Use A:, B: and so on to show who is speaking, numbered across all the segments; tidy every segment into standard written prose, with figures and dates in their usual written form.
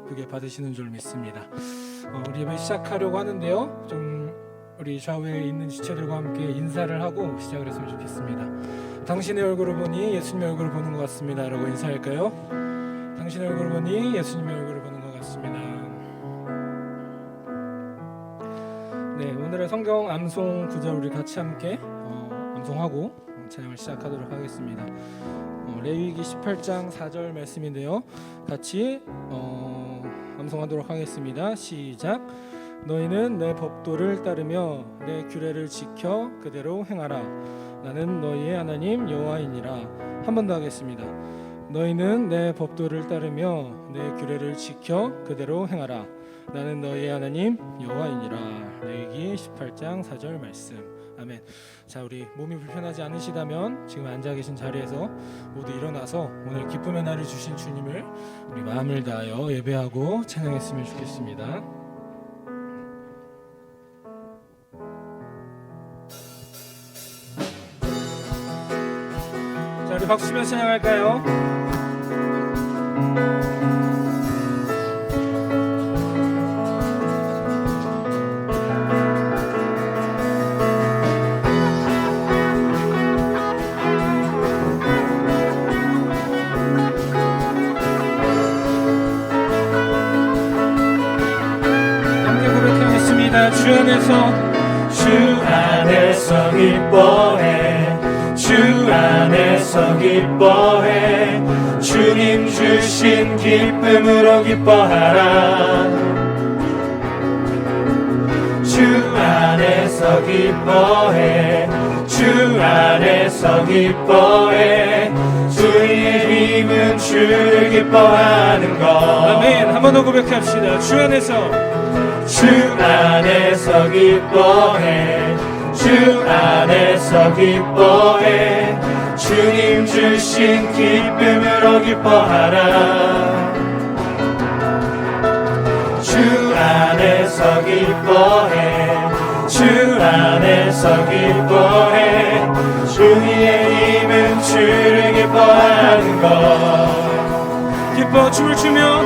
A: 그게 받으시는 줄 믿습니다. 우리 예배 시작하려고 하는데요. 좀 우리 좌우에 있는 지체들과 함께 인사를 하고 시작을 했으면 좋겠습니다. 당신의 얼굴을 보니 예수님의 얼굴을 보는 것 같습니다. 라고 인사할까요? 당신의 얼굴을 보니 예수님의 얼굴을 보는 것 같습니다. 네, 오늘의 성경 암송 구절 우리 같이 함께 암송하고 찬양을 시작하도록 하겠습니다. 레위기 18장 4절 말씀인데요. 같이 암송하도록 하겠습니다. 시작. 너희는 내 법도를 따르며 내 규례를 지켜 그대로 행하라. 나는 너희의 하나님 여호와이니라. 한 번 더 하겠습니다. 너희는 내 법도를 따르며 내 규례를 지켜 그대로 행하라. 나는 너희의 하나님 여호와이니라. 레위기 18장 4절 말씀. 아멘. 자, 우리 몸이 불편하지 않으시다면 지금 앉아 계신 자리에서 모두 일어나서 오늘 기쁨의 날을 주신 주님을 우리 마음을 다하여 예배하고 찬양했으면 좋겠습니다. 자, 우리 박수 치면서 찬양할까요? 주 안에서 기뻐해. 주 안에서 기뻐해. 주님 주신 기쁨으로 기뻐하라. 주 안에서 기뻐해. 주 안에서 기뻐해. 주의 힘은 주를 기뻐하는 것. 아멘. 한 번 더 고백합시다. 주 안에서 기뻐해. 주 안에서 기뻐해. 주님 주신 기쁨으로 기뻐하라. 주 안에서 기뻐해. 주 안에서 기뻐해. 주의 힘은 주를 기뻐하는 것. 기뻐 춤을 추며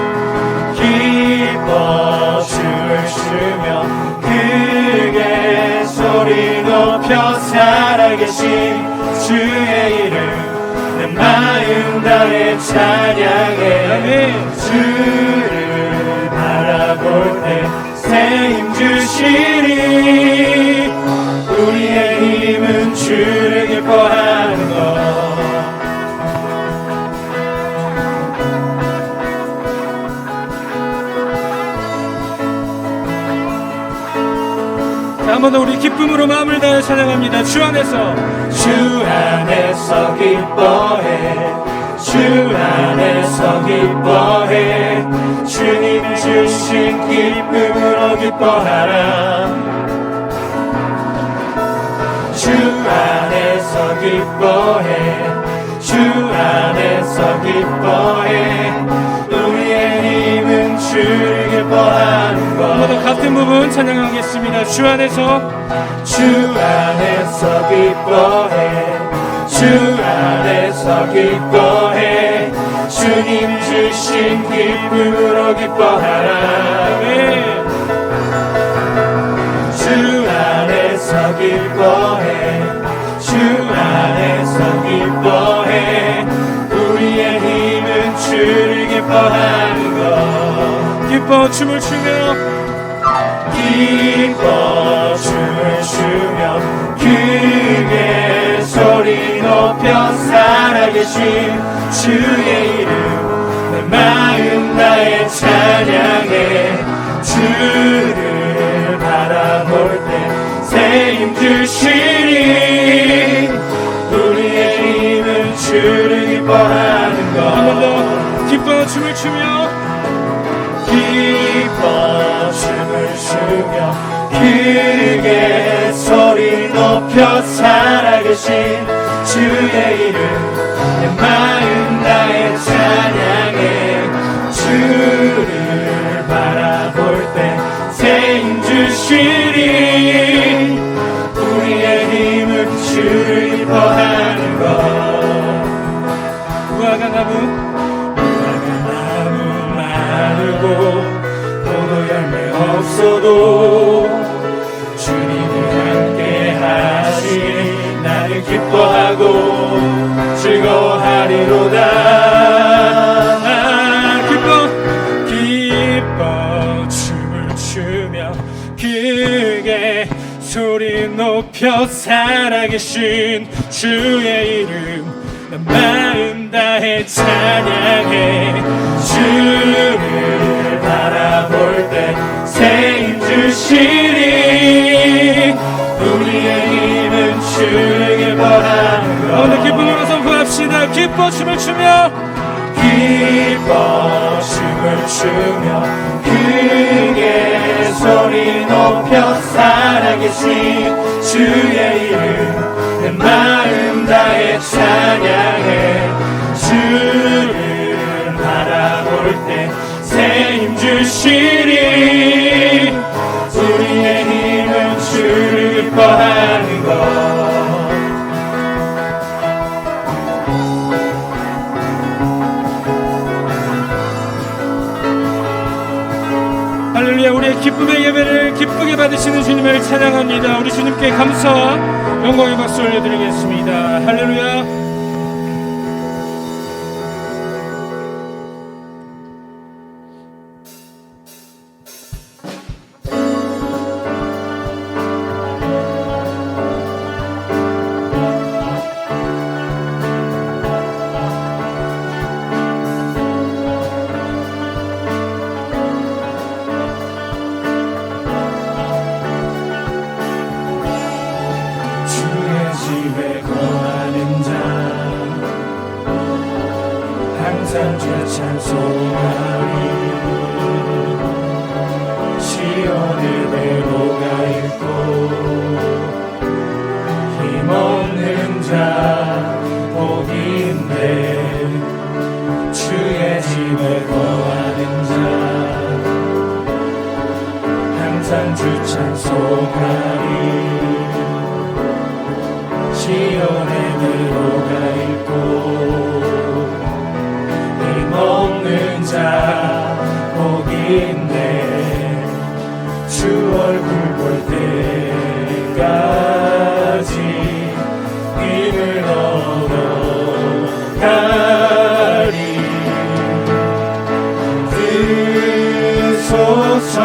A: 기뻐 춤을 추며 크게 소리 높여 살아계신 주의 이름 내 마음 다해 찬양해. 주를 바라볼 때 새 힘 주시니 우리의 힘은 주를 기뻐하는 것. 한 번 더 우리 기쁨으로 마음을 다해 찬양합니다. 주 안에서 기뻐해. 주 안에서 기뻐해. 주님 주신 기쁨으로 기뻐하라. 주 안에서 기뻐해. 주 안에서 기뻐해. 우리의 힘은 주를 기뻐하는 것. 모두 같은 부분 찬양하겠습니다. 주 안에서 기뻐해. 주 안에서 기뻐해. 주님 주신 기쁨으로 기뻐하라. 주 안에서 기뻐해. 주 안에서 기뻐해. 우리의 힘은 주를 기뻐하는 것. 기뻐 춤을 추며 기뻐 춤을 추며 크게 소리 높여 살아계신 주의 이름 내 마음 다해 찬양해. 주를 바라볼 때 새 힘 주시니 우리의 힘은 주를 기뻐하는 것. 한 번 더 기뻐 춤을 추며 기뻐 춤을 추며 크게 소리 높여 살아계신 주의 이름 내 마음 다해 찬양해. 주를 바라볼 때 새 힘 주시니 우리의 힘은 주를 기뻐하는 것. 우아가 나무 마르고
B: 없어도 주님이 함께 하시니 나는 기뻐하고 즐거워하리로다. 기뻐 춤을 추며 크게 소리 높여 살아계신 주의 이름 난 마음 다해 찬양해. 주를 바라볼 때 새 힘 주시니 우리의 힘은 주를 기뻐하는 것.
A: 오늘 기쁨으로 선포합시다. 기뻐 춤을 추며
B: 기뻐 춤을 추며 크게 소리 높여 살아계신 주의 이름 내 마음 다해 찬양해. 주를 바라볼 때 새 힘 주시니 우리의 힘은 주를 기뻐하는 것.
A: 할렐루야. 우리의 기쁨의 예배를 기쁘게 받으시는 주님을 찬양합니다. 우리 주님께 감사와 영광의 박수 올려드리겠습니다. 할렐루야.
B: 집에 거하는 자 항상 주 찬송하리. 시온의 배로가 있고 힘없는 자 복인데 주의 집에 거하는 자 항상 주 찬송하리. 시온의 배로가 있고 힘없는 자 복인데 주 얼굴 볼 때까지 힘을 얻어가리. 뜨소서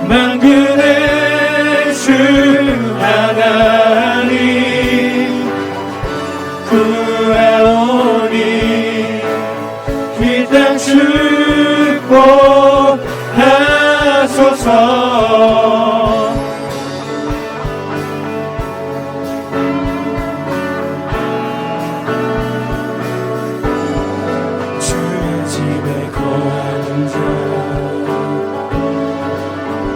B: 만군의 주 하나님 구하오니 이 땅 축복하소서. 주의 집에 거하는 자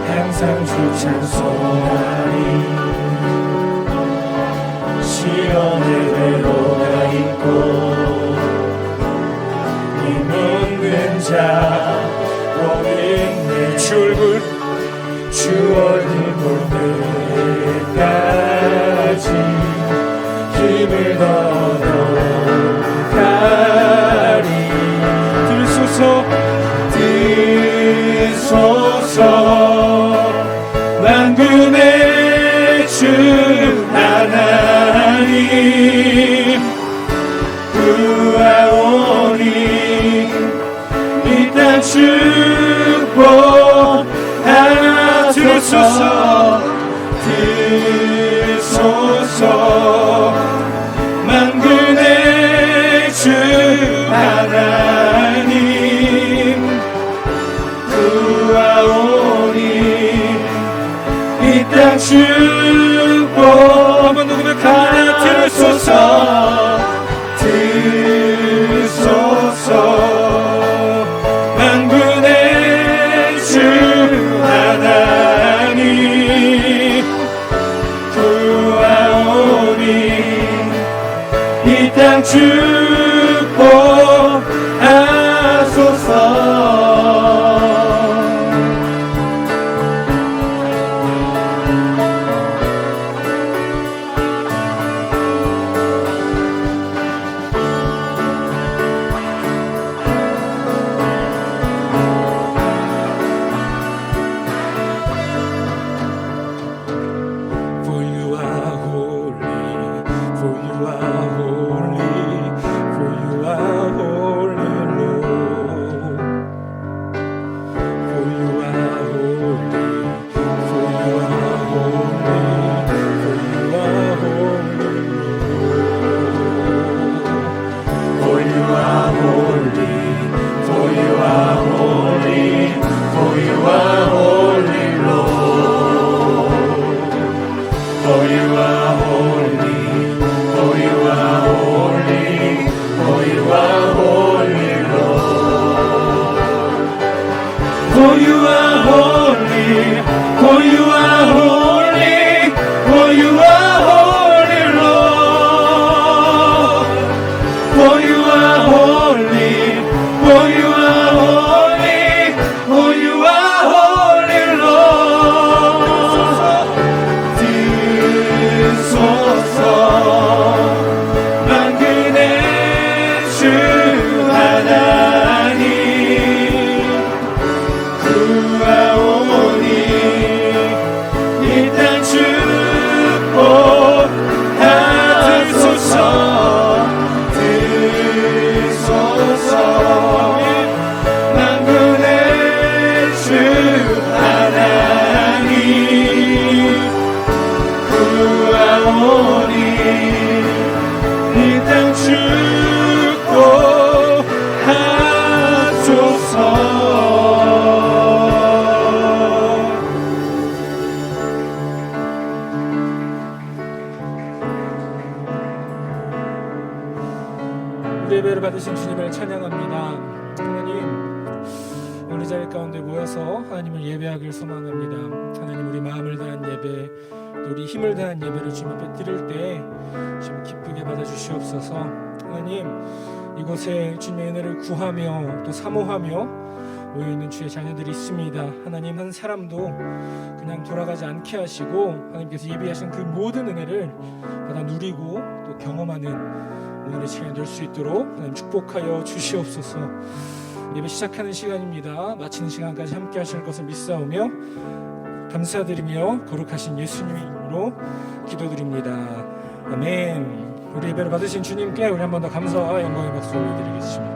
B: 항상 주 찬송하리. 시온의 배로가 있고 힘없는 자 복인데 주 얼굴 볼 때까지 힘을 얻어가리. 뜨소서 만군의 주 하나님 구하오니 이 땅 축복하소서. 뜨소서 만군의 주 하나님 구하오니 이 땅 축복
A: 한번 더 고백하나
B: 들으소서. 들으소서 만군의 주 하나님 구하오니 이 땅 축복하소서. For you are holy, for you are holy, for you are holy, Lord. For you are holy, for you are holy, for you are holy, Lord. 드소서 만근의 주 하나님 구하오니 이 땅 축복하소서. 드소서 만군의 주 하나님 구하오니 이 땅 축복하소서.
A: 우리 예배를 받으신 주님을 찬양합니다. 하나님, 오늘 자리 가운데 모여서 하나님을 예배하길 소망합니다. 하나님, 우리 마음을 다한 예배, 우리 힘을 다한 예배를 주님 앞에 드릴 때 주님 기쁘게 받아주시옵소서. 하나님, 이곳에 주님의 은혜를 구하며 또 사모하며 모여있는 주의 자녀들이 있습니다. 하나님, 한 사람도 그냥 돌아가지 않게 하시고 하나님께서 예비하신 그 모든 은혜를 받아 누리고 또 경험하는 오늘의 시간이 될 수 있도록 하나님 축복하여 주시옵소서. 예배 시작하는 시간입니다. 마치는 시간까지 함께 하실 것을 믿사오며 감사드리며 거룩하신 예수님의 이름으로 기도드립니다. 아멘. 우리 예배를 받으신 주님께 우리 한 번 더 감사와 영광의 박수 올려드리겠습니다.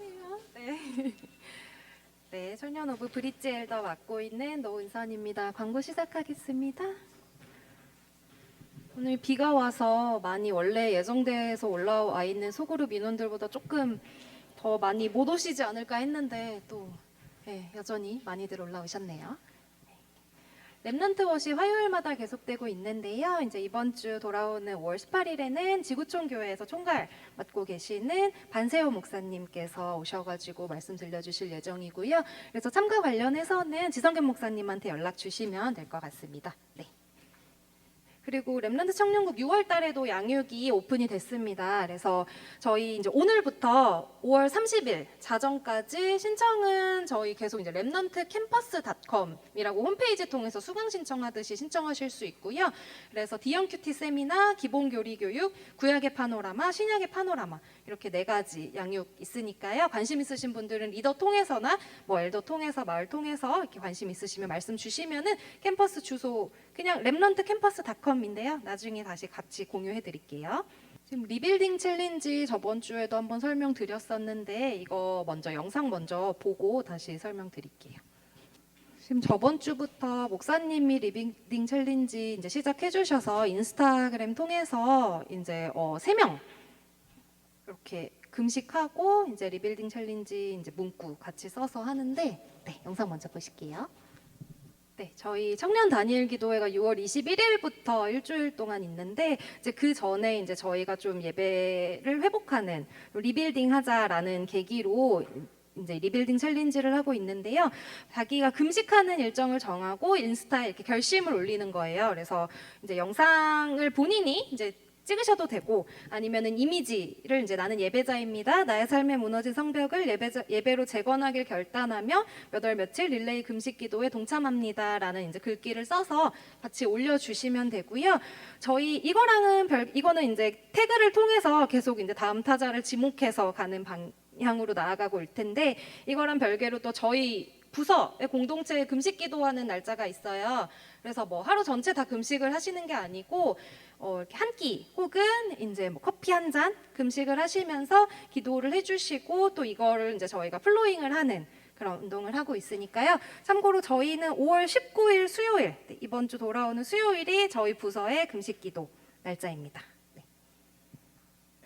C: 안녕하세요. 네, 청년오브 브릿지 엘더 맡고 있는 노은선입니다. 광고 시작하겠습니다. 오늘 비가 와서 많이 원래 예정돼서 올라와 있는 소그룹 인원들보다 조금 더 많이 못 오시지 않을까 했는데 또 여전히 많이들 올라오셨네요. 렘넌트 워십 화요일마다 계속되고 있는데요. 이제 이번 주 돌아오는 5월 18일에는 지구촌 교회에서 총괄 맡고 계시는 반세호 목사님께서 오셔가지고 말씀 들려주실 예정이고요. 그래서 참가 관련해서는 지성균 목사님한테 연락 주시면 될 것 같습니다. 네. 그리고 렘넌트 청년국 6월 달에도 양육이 오픈이 됐습니다. 그래서 저희 이제 오늘부터 5월 30일 자정까지 신청은 저희 계속 이제 렘넌트캠퍼스.com이라고 홈페이지 통해서 수강 신청하듯이 신청하실 수 있고요. 그래서 D형 큐티 세미나, 기본 교리 교육, 구약의 파노라마, 신약의 파노라마 이렇게 4가지 양육 있으니까요. 관심 있으신 분들은 리더 통해서나 뭐 엘더 통해서 마을 통해서 이렇게 관심 있으시면 말씀 주시면은 캠퍼스 주소 그냥 렘넌트캠퍼스.com인데요. 나중에 다시 같이 공유해 드릴게요. 지금 리빌딩 챌린지 저번 주에도 한번 설명드렸었는데 이거 먼저 영상 먼저 보고 다시 설명드릴게요. 지금 저번 주부터 목사님이 리빌딩 챌린지 이제 시작해 주셔서 인스타그램 통해서 이제 3명 이렇게 금식하고 이제 리빌딩 챌린지 이제 문구 같이 써서 하는데 네, 영상 먼저 보실게요. 네, 저희 청년 다니엘 기도회가 6월 21일부터 일주일 동안 있는데 이제 그 전에 이제 저희가 좀 예배를 회복하는 리빌딩 하자라는 계기로 이제 리빌딩 챌린지를 하고 있는데요. 자기가 금식하는 일정을 정하고 인스타에 이렇게 결심을 올리는 거예요. 그래서 이제 영상을 본인이 이제 찍으셔도 되고 아니면은 이미지를 이제 나는 예배자입니다. 나의 삶의 무너진 성벽을 예배로 재건하길 결단하며 몇 월 며칠 릴레이 금식 기도에 동참합니다라는 이제 글귀를 써서 같이 올려주시면 되고요. 저희 이거는 이제 태그를 통해서 계속 이제 다음 타자를 지목해서 가는 방향으로 나아가고 있을 텐데 이거랑 별개로 또 저희 부서의 공동체에 금식 기도하는 날짜가 있어요. 그래서 뭐 하루 전체 다 금식을 하시는 게 아니고 이렇게 한 끼 혹은 이제 뭐 커피 한 잔 금식을 하시면서 기도를 해주시고 또 이거를 이제 저희가 플로잉을 하는 그런 운동을 하고 있으니까요. 참고로 저희는 5월 19일 수요일 이번 주 돌아오는 수요일이 저희 부서의 금식 기도 날짜입니다. 네.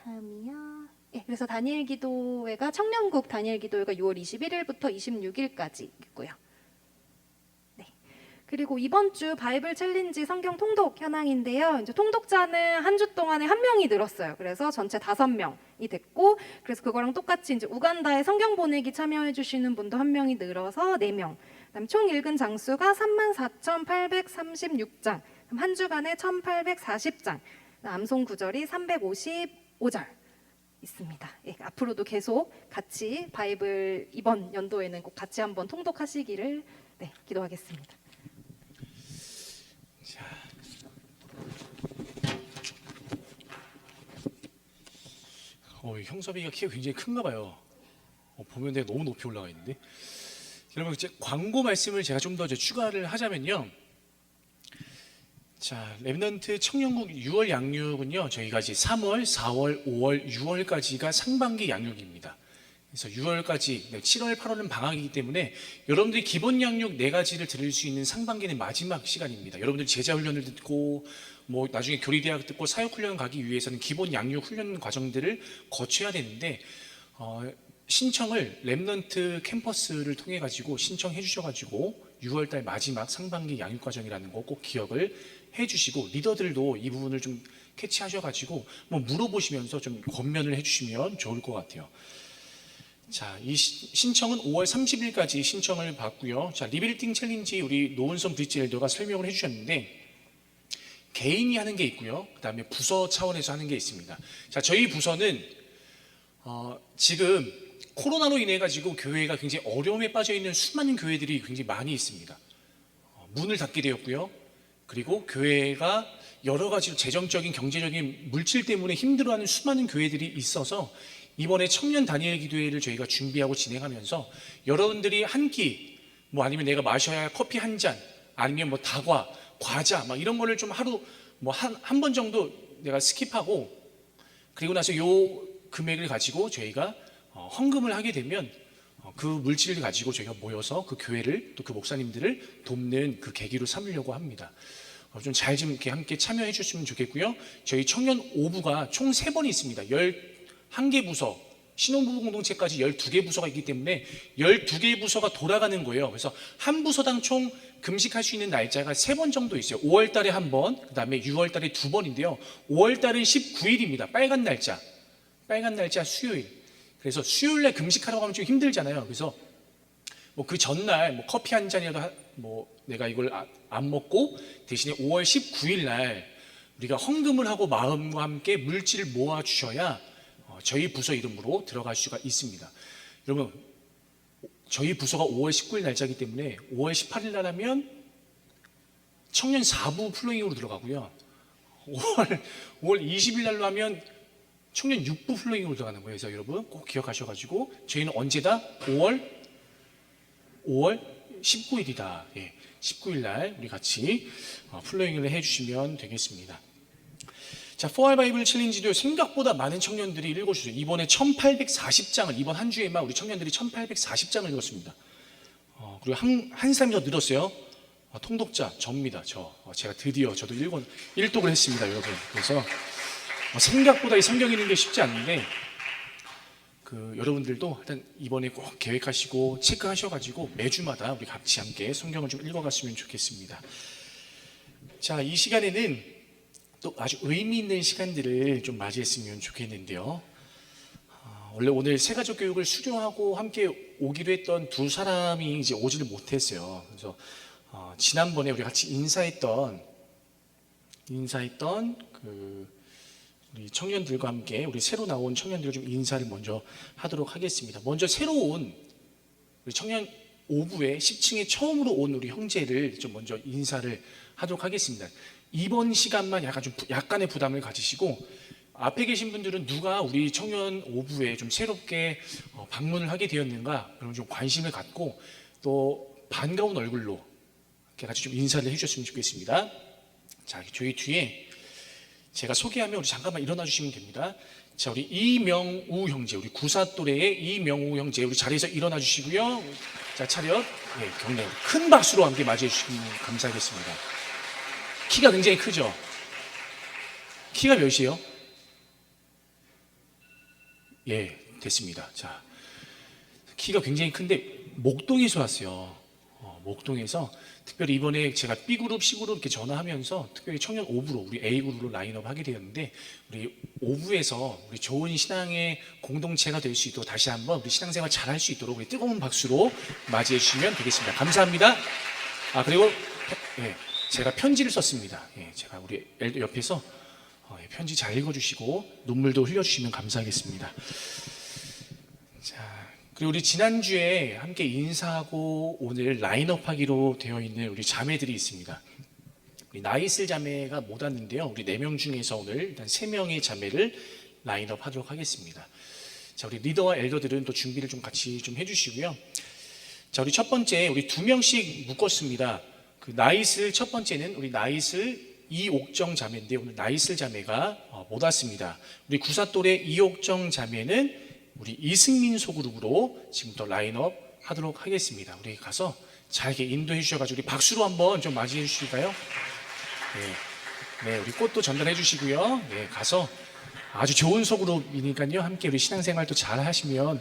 C: 다음이요. 네, 그래서 다니엘 기도회가 청년국 다니엘 기도회가 6월 21일부터 26일까지 있고요. 네. 그리고 이번 주 바이블 챌린지 성경 통독 현황인데요. 이제 통독자는 한 주 동안에 1명이 늘었어요. 그래서 전체 5명 됐고, 그래서 그거랑 똑같이 이제 우간다에 성경 보내기 참여해 주시는 분도 한 명이 늘어서 4명. 그다음 총 읽은 장수가 34,836장. 한 주간에 1,840장. 암송 구절이 355절 있습니다. 예, 앞으로도 계속 같이 바이블 이번 연도에는 꼭 같이 한번 통독하시기를 기도하겠습니다.
B: 형섭이가 키가 굉장히 큰가 봐요. 보면 내가 너무 높이 올라가 있는데. 여러분 이제 광고 말씀을 제가 좀 더 추가를 하자면요. 자, 랩넌트 청년국 6월 양육은요. 저희가 이제 3월, 4월, 5월, 6월까지가 상반기 양육입니다. 그래서 6월까지 7월, 8월은 방학이기 때문에 여러분들이 기본 양육 4가지를 들을 수 있는 상반기는 마지막 시간입니다. 여러분들이 제자 훈련을 듣고 뭐 나중에 교리대학 듣고 사역훈련 가기 위해서는 기본 양육 훈련 과정들을 거쳐야 되는데 신청을 랩넌트 캠퍼스를 통해 가지고 신청해 주셔가지고 6월달 마지막 상반기 양육 과정이라는 거 꼭 기억을 해주시고 리더들도 이 부분을 좀 캐치하셔가지고 뭐 물어보시면서 좀 권면을 해주시면 좋을 것 같아요. 자, 이 신청은 5월 30일까지 신청을 받고요. 자, 리빌딩 챌린지 우리 노은선 브릿지 엘더가 설명을 해주셨는데 개인이 하는 게 있고요. 그 다음에 부서 차원에서 하는 게 있습니다. 자, 저희 부서는 지금 코로나로 인해 가지고 교회가 굉장히 어려움에 빠져 있는 수많은 교회들이 굉장히 많이 있습니다. 문을 닫게 되었고요. 그리고 교회가 여러 가지로 재정적인 경제적인 물질 때문에 힘들어하는 수많은 교회들이 있어서 이번에 청년 다니엘 기도회를 저희가 준비하고 진행하면서 여러분들이 한 끼, 뭐 아니면 내가 마셔야 할 커피 한 잔, 아니면 뭐 다과, 과자, 막 이런 거를 좀 하루 뭐 한 번 정도 내가 스킵하고 그리고 나서 요 금액을 가지고 저희가 헌금을 하게 되면 그 물질을 가지고 저희가 모여서 그 교회를 또 그 목사님들을 돕는 그 계기로 삼으려고 합니다. 좀 잘 좀 이렇게 함께 참여해 주시면 좋겠고요. 저희 청년 5부가 총 3번이 있습니다. 11개 부서, 신혼부부 공동체까지 12개 부서가 있기 때문에 12개 부서가 돌아가는 거예요. 그래서 한 부서당 총 금식할 수 있는 날짜가 3번 정도 있어요. 5월 달에 1번, 그 다음에 6월 달에 2번인데요. 5월 달은 19일입니다. 빨간 날짜 수요일. 그래서 수요일에 금식하라고 하면 좀 힘들잖아요. 그래서 뭐 그 전날 뭐 커피 한 잔이라도 뭐 내가 이걸 안 먹고 대신에 5월 19일 날 우리가 헌금을 하고 마음과 함께 물질을 모아 주셔야 저희 부서 이름으로 들어갈 수가 있습니다. 여러분 저희 부서가 5월 19일 날짜이기 때문에 5월 18일 날 하면 청년 4부 플로잉으로 들어가고요. 5월 20일 날로 하면 청년 6부 플로잉으로 들어가는 거예요. 그래서 여러분 꼭 기억하셔가지고 저희는 언제다? 5월 19일이다. 예, 19일 날 우리 같이 플로잉을 해주시면 되겠습니다. 자, 4R 바이블 챌린지도 생각보다 많은 청년들이 읽어주세요. 이번에 1840장을 이번 한 주에만 우리 청년들이 1840장을 읽었습니다. 그리고 한 사람이 더 늘었어요. 통독자 접니다. 제가 드디어 저도 일독을 했습니다, 여러분. 그래서 생각보다 이 성경 읽는 게 쉽지 않은데 여러분들도 일단 이번에 꼭 계획하시고 체크하셔가지고 매주마다 우리 같이 함께 성경을 좀 읽어갔으면 좋겠습니다. 자, 이 시간에는 또 아주 의미 있는 시간들을 좀 맞이했으면 좋겠는데요. 원래 오늘 새가족 교육을 수료하고 함께 오기로 했던 두 사람이 이제 오지를 못했어요. 그래서 지난번에 우리 같이 인사했던 우리 청년들과 함께 우리 새로 나온 청년들 좀 인사를 먼저 하도록 하겠습니다. 먼저 새로 온 우리 청년 5부에 10층에 처음으로 온 우리 형제를 좀 먼저 인사를 하도록 하겠습니다. 이번 시간만 약간의 부담을 가지시고 앞에 계신 분들은 누가 우리 청년 5부에 좀 새롭게 방문을 하게 되었는가 그런 좀 관심을 갖고 또 반가운 얼굴로 이렇게 같이 좀 인사를 해주셨으면 좋겠습니다. 자, 저희 뒤에 제가 소개하면 우리 잠깐만 일어나 주시면 됩니다. 자, 우리 이명우 형제, 우리 구사 또래의 이명우 형제, 우리 자리에서 일어나 주시고요. 자, 차렷, 경례 큰 박수로 함께 맞이해 주시면 감사하겠습니다. 키가 굉장히 크죠? 키가 몇이에요? 예, 됐습니다. 자, 키가 굉장히 큰데 목동에서 왔어요. 목동에서 특별히 이번에 제가 B그룹, C그룹 이렇게 전화하면서 특별히 청년 5부로 우리 A그룹으로 라인업 하게 되었는데 우리 5부에서 우리 좋은 신앙의 공동체가 될 수 있도록 다시 한번 우리 신앙생활 잘할 수 있도록 우리 뜨거운 박수로 맞이해 주시면 되겠습니다. 감사합니다. 그리고 제가 편지를 썼습니다. 제가 우리 엘더 옆에서 편지 잘 읽어주시고 눈물도 흘려주시면 감사하겠습니다. 자, 그리고 우리 지난주에 함께 인사하고 오늘 라인업하기로 되어 있는 우리 자매들이 있습니다. 우리 나이슬 자매가 못 왔는데요. 우리 4명 중에서 오늘 일단 3명의 자매를 라인업하도록 하겠습니다. 자, 우리 리더와 엘더들은 또 준비를 좀 같이 좀 해주시고요. 자, 우리 첫 번째 우리 2명씩 묶었습니다. 그 나이슬 첫 번째는 우리 나이슬 이옥정 자매인데 오늘 나이슬 자매가 못 왔습니다. 우리 구사또래 이옥정 자매는 우리 이승민 소그룹으로 지금부터 라인업 하도록 하겠습니다. 우리 가서 잘게 인도해 주셔가지고 우리 박수로 한번 좀 맞이해 주실까요? 네, 우리 꽃도 전달해 주시고요. 네, 가서 아주 좋은 소그룹이니까요. 함께 우리 신앙생활도 잘 하시면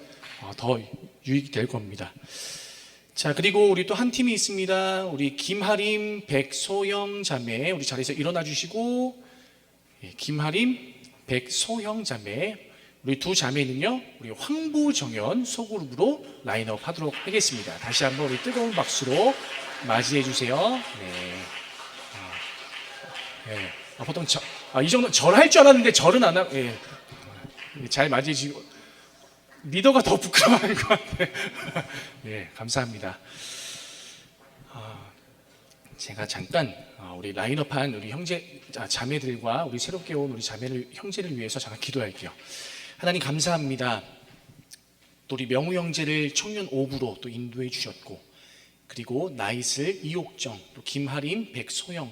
B: 더 유익이 될 겁니다. 자, 그리고 우리 또 한 팀이 있습니다. 우리 김하림, 백소영 자매, 우리 자리에서 일어나 주시고, 김하림, 백소영 자매, 우리 두 자매는요, 우리 황보정연 소그룹으로 라인업 하도록 하겠습니다. 다시 한번 우리 뜨거운 박수로 맞이해 주세요. 보통 이 정도 절 할 줄 알았는데 절은 안 하고, 잘 맞이해 주시고, 리더가 더 부끄러워하는 것 같아요. 네, 감사합니다. 제가 잠깐 우리 라인업한 우리 자매들과 우리 새롭게 온 우리 형제를 위해서 잠깐 기도할게요. 하나님 감사합니다. 또 우리 명우 형제를 청년 5부로 또 인도해 주셨고, 그리고 나이슬 이옥정, 또 김하림, 백소영,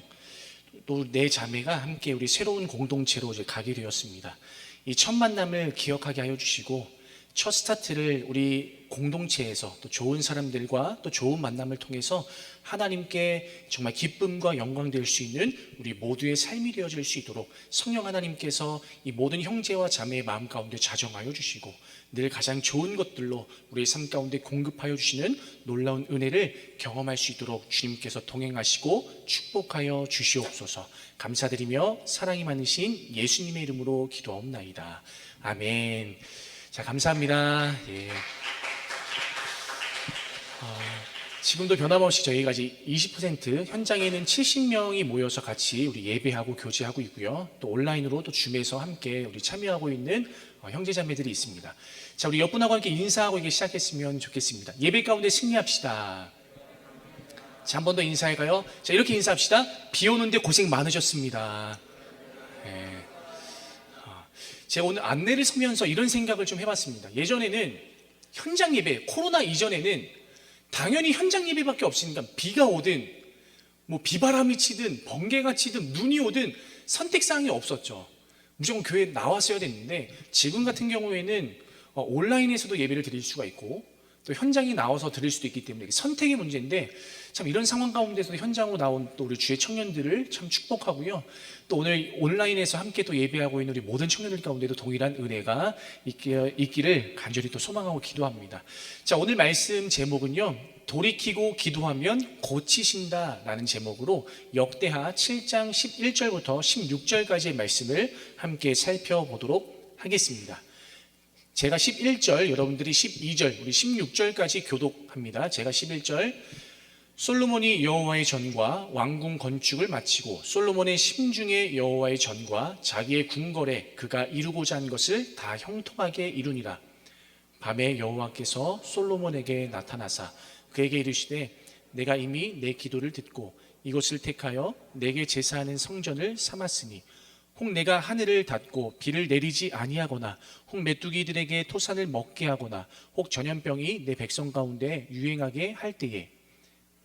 B: 또 네 자매가 함께 우리 새로운 공동체로 이제 가게 되었습니다. 이 첫 만남을 기억하게 하여 주시고 첫 스타트를 우리 공동체에서 또 좋은 사람들과 또 좋은 만남을 통해서 하나님께 정말 기쁨과 영광 될 수 있는 우리 모두의 삶이 되어질 수 있도록 성령 하나님께서 이 모든 형제와 자매의 마음 가운데 자정하여 주시고 늘 가장 좋은 것들로 우리의 삶 가운데 공급하여 주시는 놀라운 은혜를 경험할 수 있도록 주님께서 동행하시고 축복하여 주시옵소서. 감사드리며 사랑이 많으신 예수님의 이름으로 기도하옵나이다. 아멘. 자, 감사합니다. 지금도 변함없이 저희가 이제 20% 현장에는 70명이 모여서 같이 우리 예배하고 교제하고 있고요. 또 온라인으로 또 줌에서 함께 우리 참여하고 있는 형제자매들이 있습니다. 자, 우리 옆분하고 함께 인사하고 이게 시작했으면 좋겠습니다. 예배 가운데 승리합시다. 자, 한 번 더 인사할까요? 자, 이렇게 인사합시다. 비 오는데 고생 많으셨습니다. 제가 오늘 안내를 서면서 이런 생각을 좀 해봤습니다. 예전에는 현장 예배, 코로나 이전에는 당연히 현장 예배밖에 없으니까 비가 오든 뭐 비바람이 치든 번개가 치든 눈이 오든 선택사항이 없었죠. 무조건 교회에 나왔어야 됐는데 지금 같은 경우에는 온라인에서도 예배를 드릴 수가 있고 또 현장에 나와서 드릴 수도 있기 때문에 선택의 문제인데 참 이런 상황 가운데서 현장으로 나온 또 우리 주의 청년들을 참 축복하고요. 또 오늘 온라인에서 함께 또 예배하고 있는 우리 모든 청년들 가운데도 동일한 은혜가 있기를 간절히 또 소망하고 기도합니다. 자, 오늘 말씀 제목은요. 돌이키고 기도하면 고치신다 라는 제목으로 역대하 7장 11절부터 16절까지의 말씀을 함께 살펴보도록 하겠습니다. 제가 11절, 여러분들이 12절, 우리 16절까지 교독합니다. 제가 11절, 솔로몬이 여호와의 전과 왕궁 건축을 마치고 솔로몬의 심중에 여호와의 전과 자기의 궁궐에 그가 이루고자 한 것을 다 형통하게 이루니라. 밤에 여호와께서 솔로몬에게 나타나사 그에게 이르시되 내가 이미 내 기도를 듣고 이곳을 택하여 내게 제사하는 성전을 삼았으니 혹 내가 하늘을 닫고 비를 내리지 아니하거나 혹 메뚜기들에게 토산을 먹게 하거나 혹 전염병이 내 백성 가운데 유행하게 할 때에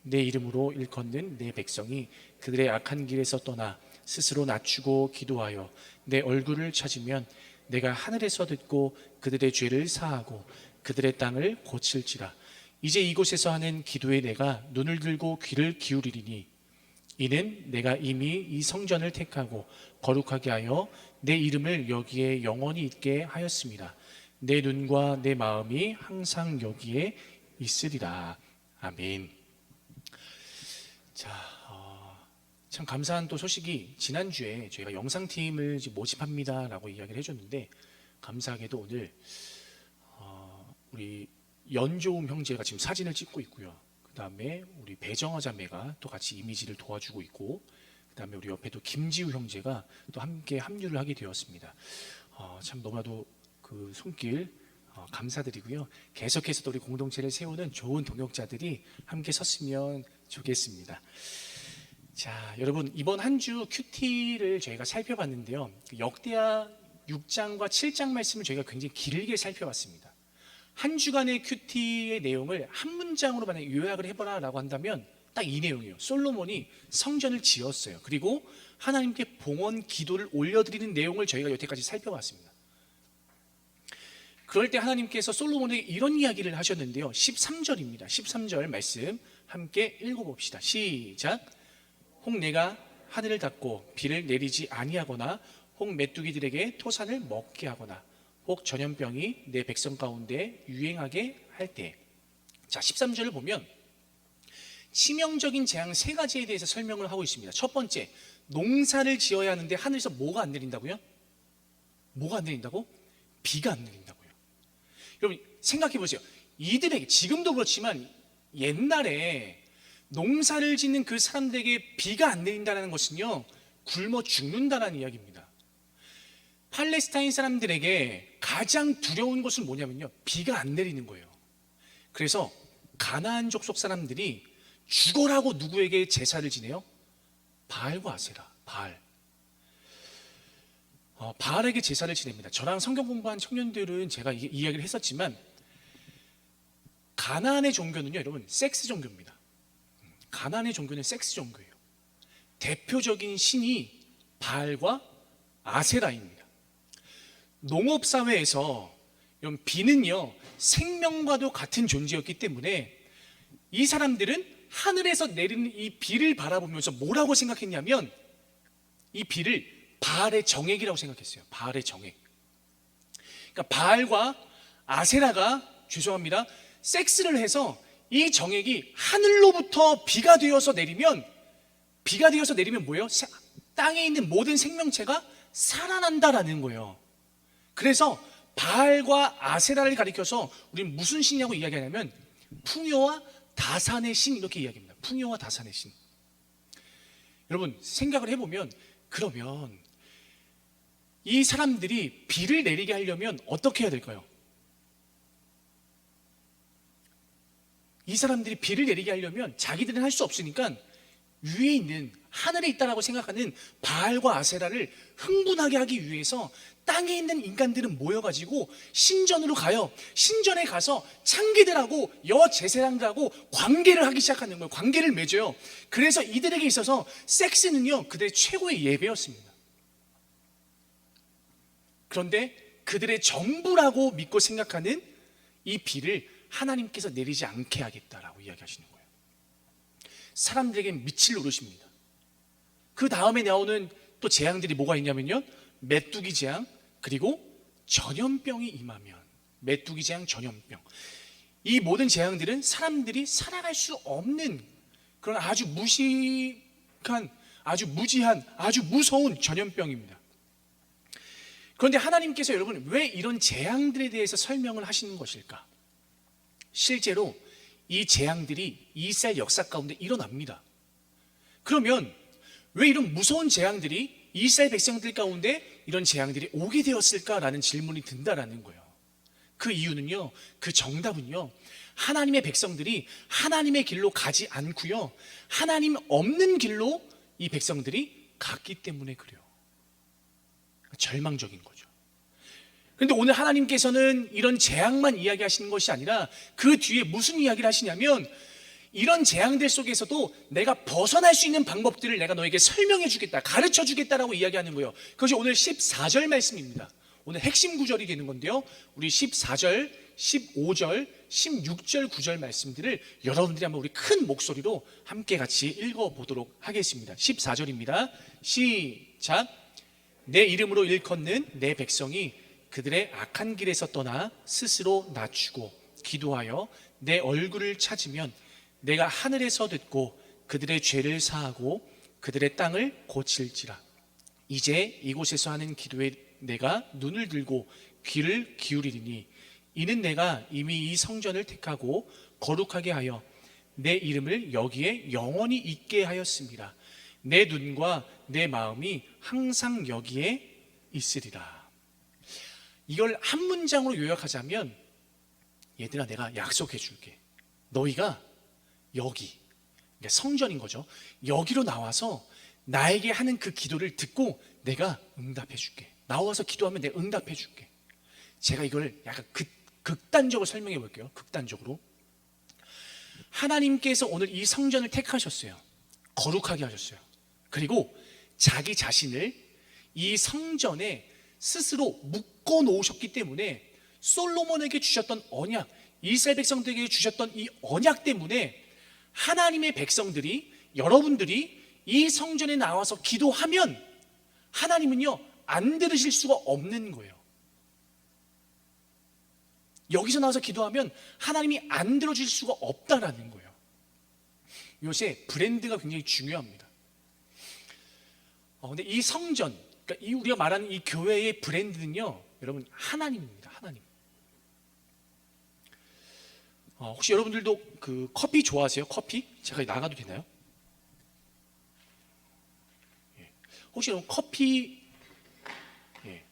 B: 내 이름으로 일컫는 내 백성이 그들의 악한 길에서 떠나 스스로 낮추고 기도하여 내 얼굴을 찾으면 내가 하늘에서 듣고 그들의 죄를 사하고 그들의 땅을 고칠지라. 이제 이곳에서 하는 기도에 내가 눈을 들고 귀를 기울이리니 이는 내가 이미 이 성전을 택하고 거룩하게 하여 내 이름을 여기에 영원히 있게 하였습니다. 내 눈과 내 마음이 항상 여기에 있으리라. 아멘. 자, 참 감사한 또 소식이 지난주에 저희가 영상팀을 이제 모집합니다라고 이야기를 해줬는데 감사하게도 오늘 우리 연조음 형제가 지금 사진을 찍고 있고요. 그 다음에 우리 배정화 자매가 또 같이 이미지를 도와주고 있고, 그 다음에 우리 옆에도 김지우 형제가 또 함께 합류를 하게 되었습니다. 참 너무나도 그 손길 감사드리고요. 계속해서 또 우리 공동체를 세우는 좋은 동역자들이 함께 섰으면 좋겠습니다. 자, 여러분 이번 한 주 큐티를 저희가 살펴봤는데요. 역대하 6장과 7장 말씀을 저희가 굉장히 길게 살펴봤습니다. 한 주간의 큐티의 내용을 한 문장으로 만약 요약을 해보라라고 한다면 딱 이 내용이에요. 솔로몬이 성전을 지었어요. 그리고 하나님께 봉헌 기도를 올려드리는 내용을 저희가 여태까지 살펴봤습니다. 그럴 때 하나님께서 솔로몬에게 이런 이야기를 하셨는데요. 13절입니다. 13절 말씀 함께 읽어봅시다. 시작. 혹 내가 하늘을 닫고 비를 내리지 아니하거나 혹 메뚜기들에게 토산을 먹게 하거나 혹 전염병이 내 백성 가운데 유행하게 할 때. 자, 13절을 보면 치명적인 재앙 세 가지에 대해서 설명을 하고 있습니다. 첫 번째, 농사를 지어야 하는데 하늘에서 뭐가 안 내린다고요? 뭐가 안 내린다고? 비가 안 내린다고요. 여러분 생각해 보세요. 이들에게, 지금도 그렇지만 옛날에 농사를 짓는 그 사람들에게 비가 안 내린다는 것은요, 굶어 죽는다는 이야기입니다. 팔레스타인 사람들에게 가장 두려운 것은 뭐냐면요, 비가 안 내리는 거예요. 그래서 가나안 족속 사람들이 죽어라고 누구에게 제사를 지내요? 바알과 아세라, 바알에게 제사를 지냅니다. 저랑 성경 공부한 청년들은 제가 이야기를 했었지만 가나안의 종교는요, 여러분 섹스 종교입니다. 가나안의 종교는 섹스 종교예요. 대표적인 신이 바알과 아세라입니다. 농업사회에서 비는요 생명과도 같은 존재였기 때문에 이 사람들은 하늘에서 내리는 이 비를 바라보면서 뭐라고 생각했냐면 이 비를 바알의 정액이라고 생각했어요. 바알의 정액. 그러니까 바알과 아세라가, 죄송합니다, 섹스를 해서 이 정액이 하늘로부터 비가 되어서 내리면 뭐예요? 땅에 있는 모든 생명체가 살아난다라는 거예요. 그래서 바알과 아세라를 가리켜서 우리는 무슨 신이라고 이야기하냐면 풍요와 다산의 신, 이렇게 이야기합니다. 풍요와 다산의 신. 여러분 생각을 해보면, 그러면 이 사람들이 비를 내리게 하려면 어떻게 해야 될까요? 이 사람들이 비를 내리게 하려면 자기들은 할 수 없으니까 위에 있는, 하늘에 있다라고 생각하는 바알과 아세라를 흥분하게 하기 위해서 땅에 있는 인간들은 모여가지고 신전으로 가요. 신전에 가서 창기들하고 여제사장들하고 관계를 하기 시작하는 거예요. 관계를 맺어요. 그래서 이들에게 있어서 섹스는요 그들의 최고의 예배였습니다. 그런데 그들의 전부라고 믿고 생각하는 이 비를 하나님께서 내리지 않게 하겠다라고 이야기하시는 거예요. 사람들에겐 미칠 노릇입니다. 그 다음에 나오는 또 재앙들이 뭐가 있냐면요, 메뚜기 재앙, 그리고 전염병이 임하면, 메뚜기 재앙, 전염병. 이 모든 재앙들은 사람들이 살아갈 수 없는 그런 아주 무식한, 아주 무지한, 아주 무서운 전염병입니다. 그런데 하나님께서 여러분 왜 이런 재앙들에 대해서 설명을 하시는 것일까? 실제로 이 재앙들이 이스라엘 역사 가운데 일어납니다. 그러면 왜 이런 무서운 재앙들이 이스라엘 백성들 가운데 이런 재앙들이 오게 되었을까라는 질문이 든다라는 거예요. 그 이유는요, 그 정답은요, 하나님의 백성들이 하나님의 길로 가지 않고요, 하나님 없는 길로 이 백성들이 갔기 때문에 그래요. 절망적인 거죠. 그런데 오늘 하나님께서는 이런 재앙만 이야기하시는 것이 아니라 그 뒤에 무슨 이야기를 하시냐면, 이런 재앙들 속에서도 내가 벗어날 수 있는 방법들을 내가 너에게 설명해 주겠다, 가르쳐 주겠다라고 이야기하는 거예요. 그것이 오늘 14절 말씀입니다. 오늘 핵심 구절이 되는 건데요, 우리 14절, 15절, 16절, 9절 말씀들을 여러분들이 한번 우리 큰 목소리로 함께 같이 읽어보도록 하겠습니다. 14절입니다. 시작. 내 이름으로 일컫는 내 백성이 그들의 악한 길에서 떠나 스스로 낮추고 기도하여 내 얼굴을 찾으면 내가 하늘에서 듣고 그들의 죄를 사하고 그들의 땅을 고칠지라. 이제 이곳에서 하는 기도에 내가 눈을 들고 귀를 기울이리니 이는 내가 이미 이 성전을 택하고 거룩하게 하여 내 이름을 여기에 영원히 있게 하였습니다. 내 눈과 내 마음이 항상 여기에 있으리라. 이걸 한 문장으로 요약하자면, 얘들아, 내가 약속해 줄게. 너희가 여기, 그러니까 성전인 거죠. 여기로 나와서 나에게 하는 그 기도를 듣고 내가 응답해 줄게. 나와서 기도하면 내가 응답해 줄게. 제가 이걸 약간 극단적으로 설명해 볼게요. 극단적으로. 하나님께서 오늘 이 성전을 택하셨어요. 거룩하게 하셨어요. 그리고 자기 자신을 이 성전에 스스로 묶어 놓으셨기 때문에 솔로몬에게 주셨던 언약, 이스라엘 백성들에게 주셨던 이 언약 때문에 하나님의 백성들이, 여러분들이 이 성전에 나와서 기도하면 하나님은요 안 들으실 수가 없는 거예요. 여기서 나와서 기도하면 하나님이 안 들어줄 수가 없다라는 거예요. 요새 브랜드가 굉장히 중요합니다. 근데 이 성전, 그러니까 이 우리가 말하는 이 교회의 브랜드는요, 여러분 하나님입니다. 하나님. 혹시 여러분들도 그 커피 좋아하세요? 커피? 제가 나가도 되나요? 예. 혹시 여러분 커피, 예.